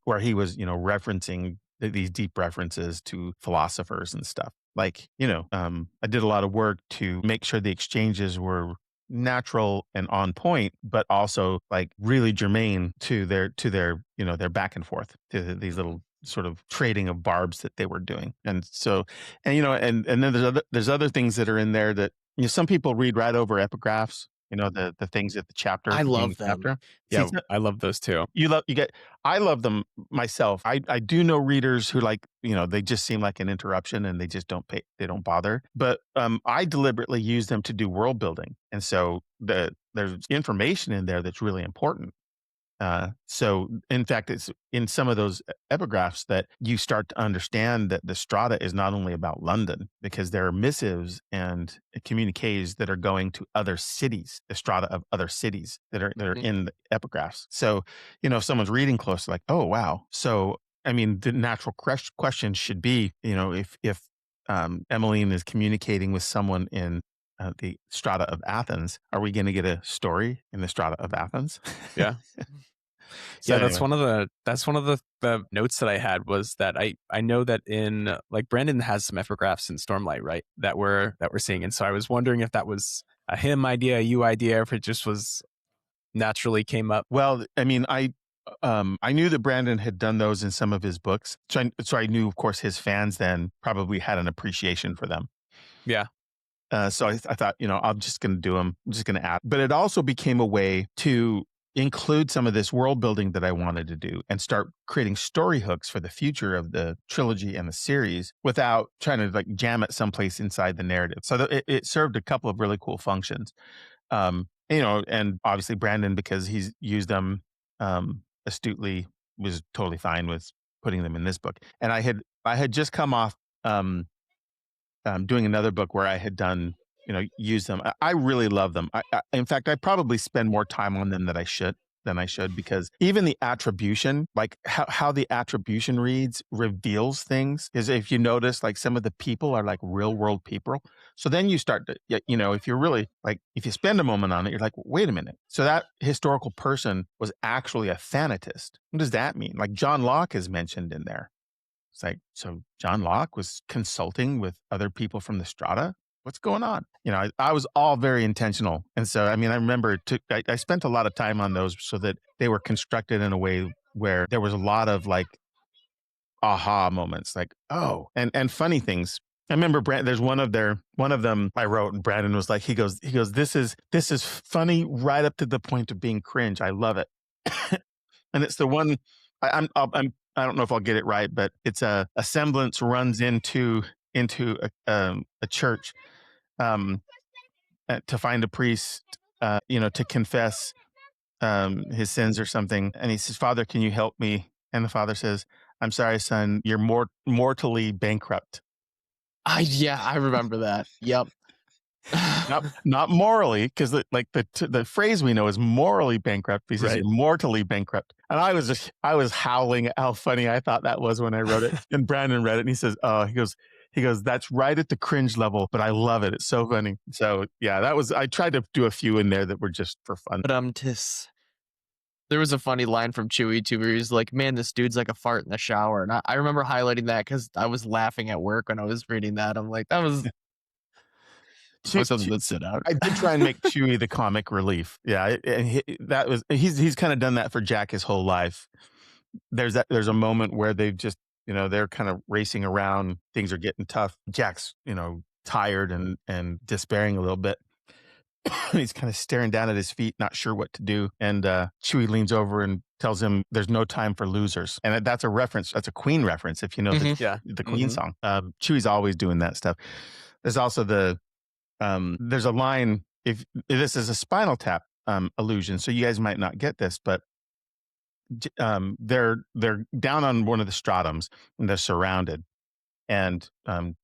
where he was referencing these deep references to philosophers and stuff. Like, I did a lot of work to make sure the exchanges were natural and on point, but also like really germane to their their back and forth, to these little sort of trading of barbs that they were doing. And so, and then there's other things that are in there that some people read right over epigraphs. The things at the chapter. I love beginning them. chapter. Yeah, See, I love those too. I love them myself. I do know readers who they just seem like an interruption, and they just don't bother. But I deliberately use them to do world building. And so there's information in there that's really important. So in fact, it's in some of those epigraphs that you start to understand that the strata is not only about London, because there are missives and communiques that are going to other cities, the strata of other cities that are in the epigraphs. So, if someone's reading close, like, oh, wow. So, I mean, the natural question should be, if Emmeline is communicating with someone in the strata of Athens, are we going to get a story in the strata of Athens? Yeah. So yeah, anyway. that's one of the notes that I had, was that I know that in, like, Brandon has some epigraphs in Stormlight, right? That we're seeing. And so I was wondering if that was a him idea, a you idea, if it just was naturally came up. Well, I mean, I knew that Brandon had done those in some of his books. So I knew, of course, his fans then probably had an appreciation for them. Yeah. So I thought, I'm just going to do them. I'm just going to add. But it also became a way to include some of this world building that I wanted to do, and start creating story hooks for the future of the trilogy and the series, without trying to like jam it someplace inside the narrative. So it served a couple of really cool functions. And obviously Brandon, because he's used them astutely, was totally fine with putting them in this book. And I had just come off doing another book where I had done, use them. I really love them. In fact, I probably spend more time on them than I should, because even the attribution, like how the attribution reads, reveals things. Is, if you notice, like, some of the people are like real world people. So then you start to, if you're really like, if you spend a moment on it, you're like, wait a minute. So that historical person was actually a Thanatist. What does that mean? Like, John Locke is mentioned in there. It's like, so John Locke was consulting with other people from the strata? What's going on? I was all very intentional. And so, I mean, I remember I spent a lot of time on those, so that they were constructed in a way where there was a lot of like aha moments, like, oh, and funny things. I remember there's one of them I wrote, and Brandon was like, he goes, this is funny right up to the point of being cringe. I love it. And it's the one I don't know if I'll get it right, but it's a semblance runs into a church to find a priest, to confess his sins or something. And he says, "Father, can you help me?" And the father says, "I'm sorry, son, you're mortally bankrupt." Yeah, I remember that. Yep. Not morally, because the phrase we know is morally bankrupt. He says, Right. "You're mortally bankrupt." And I was howling at how funny I thought that was when I wrote it. And Brandon read it, and he says, "Oh," he goes, "That's right at the cringe level, but I love it. It's so funny." So yeah, I tried to do a few in there that were just for fun. But there was a funny line from Chewie too, where he's like, "Man, this dude's like a fart in the shower." And I remember highlighting that because I was laughing at work when I was reading that. I'm like, that was something that stood out. I did try and make Chewie the comic relief. Yeah, and he's kind of done that for Jack his whole life. There's a moment where they've just they're kind of racing around. Things are getting tough. Jack's, tired and despairing a little bit. He's kind of staring down at his feet, not sure what to do. And Chewie leans over and tells him there's no time for losers. And that's a reference. That's a Queen reference, if you know the Queen song. Chewie's always doing that stuff. There's also there's a line, if this is a Spinal Tap allusion, so you guys might not get this, but they're down on one of the stratums and they're surrounded. And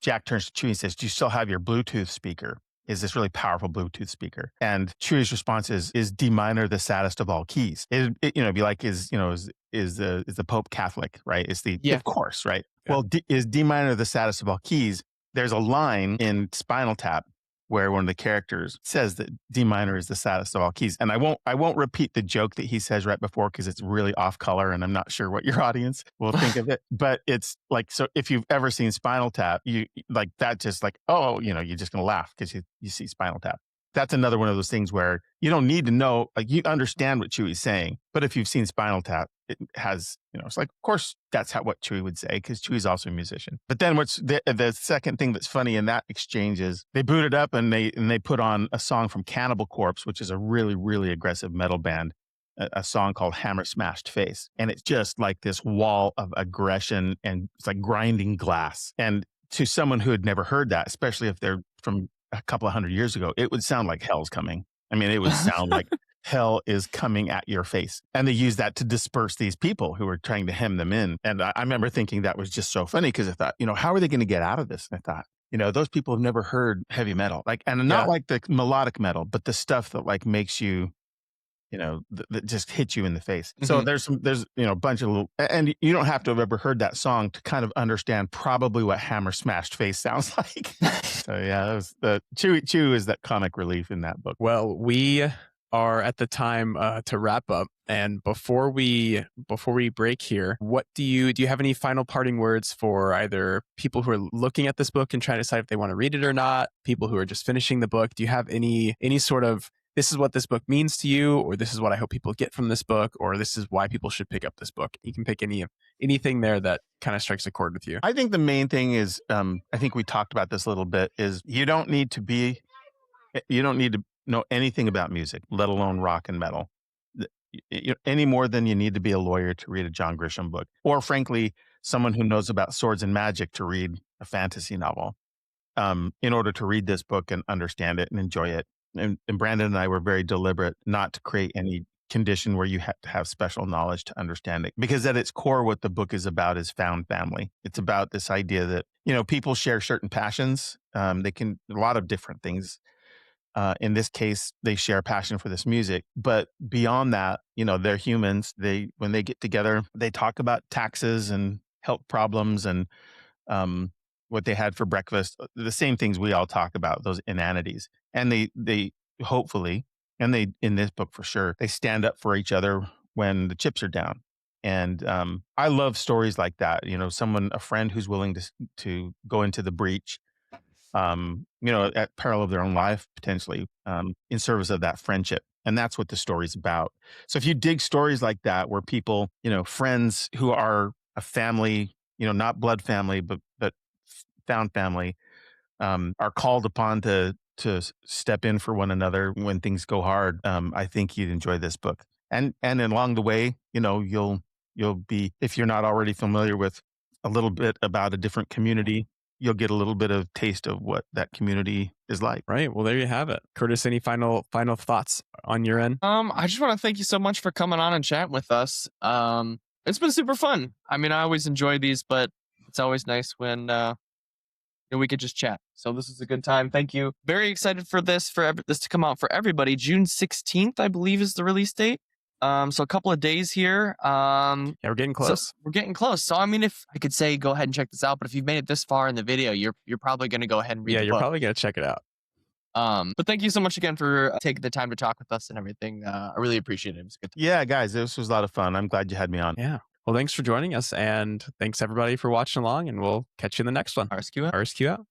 Jack turns to Chewie and says, "Do you still have your Bluetooth speaker? Is this really powerful Bluetooth speaker?" And Chewie's response is D minor the saddest of all keys? It'd be like, is the Pope Catholic, right? It's of course, right? Yeah. Well, is D minor the saddest of all keys? There's a line in Spinal Tap where one of the characters says that D minor is the saddest of all keys. And I won't repeat the joke that he says right before because it's really off color and I'm not sure what your audience will think of it. But it's like, so if you've ever seen Spinal Tap, you like that, just like, oh, you're just going to laugh because you see Spinal Tap. That's another one of those things where you don't need to know, like you understand what Chewie's saying, but if you've seen Spinal Tap, it has, it's like, of course, that's what Chewie would say because Chewie's also a musician. But then what's the second thing that's funny in that exchange is they boot it up and they put on a song from Cannibal Corpse, which is a really, really aggressive metal band, a song called Hammer Smashed Face. And it's just like this wall of aggression and it's like grinding glass. And to someone who had never heard that, especially if they're from a couple of hundred years ago, it would sound like hell's coming. I mean, it would sound like hell is coming at your face. And they use that to disperse these people who were trying to hem them in. And I remember thinking that was just so funny because I thought, how are they going to get out of this? And I thought, those people have never heard heavy metal, and not like the melodic metal, but the stuff that like makes you, that just hits you in the face. Mm-hmm. So there's a bunch of little, and you don't have to have ever heard that song to kind of understand probably what Hammer Smashed Face sounds like. So yeah, that was Chewie is that comic relief in that book. Well, we are at the time to wrap up. And before we break here, what do you have any final parting words for either people who are looking at this book and trying to decide if they want to read it or not, people who are just finishing the book? Do you have any sort of, this is what this book means to you, or this is what I hope people get from this book, or this is why people should pick up this book? You can pick anything there that kind of strikes a chord with you. I think the main thing is, I think we talked about this a little bit, is you don't need to know anything about music, let alone rock and metal, any more than you need to be a lawyer to read a John Grisham book, or frankly, someone who knows about swords and magic to read a fantasy novel, in order to read this book and understand it and enjoy it. And Brandon and I were very deliberate not to create any condition where you have to have special knowledge to understand it, because at its core, what the book is about is found family. It's about this idea that, people share certain passions. They can, a lot of different things. In this case, they share a passion for this music, but beyond that, they're humans. When they get together, they talk about taxes and health problems and, what they had for breakfast, the same things we all talk about, those inanities. And they hopefully, and they, in this book for sure, they stand up for each other when the chips are down. And I love stories like that. A friend who's willing to go into the breach, at peril of their own life, potentially, in service of that friendship. And that's what the story's about. So if you dig stories like that, where people, friends who are a family, not blood family, but found family, are called upon to step in for one another when things go hard, I think you'd enjoy this book. And along the way, you'll be, if you're not already familiar with a little bit about a different community, you'll get a little bit of taste of what that community is like. Right. Well, there you have it. Curtis, any final thoughts on your end? I just want to thank you so much for coming on and chatting with us. It's been super fun. I mean, I always enjoy these, but it's always nice when we could just chat. So this is a good time. Thank you. Very excited for this to come out for everybody. June 16th, I believe, is the release date. So a couple of days here. Yeah, we're getting close. So we're getting close. So I mean, if I could say go ahead and check this out, but if you've made it this far in the video, you're probably going to go ahead and read the book. Yeah, you're probably going to check it out. But thank you so much again for taking the time to talk with us and everything. I really appreciate it. It was good. Yeah, guys, this was a lot of fun. I'm glad you had me on. Yeah. Well, thanks for joining us, and thanks everybody for watching along, and we'll catch you in the next one. RSQ out. RSQ out.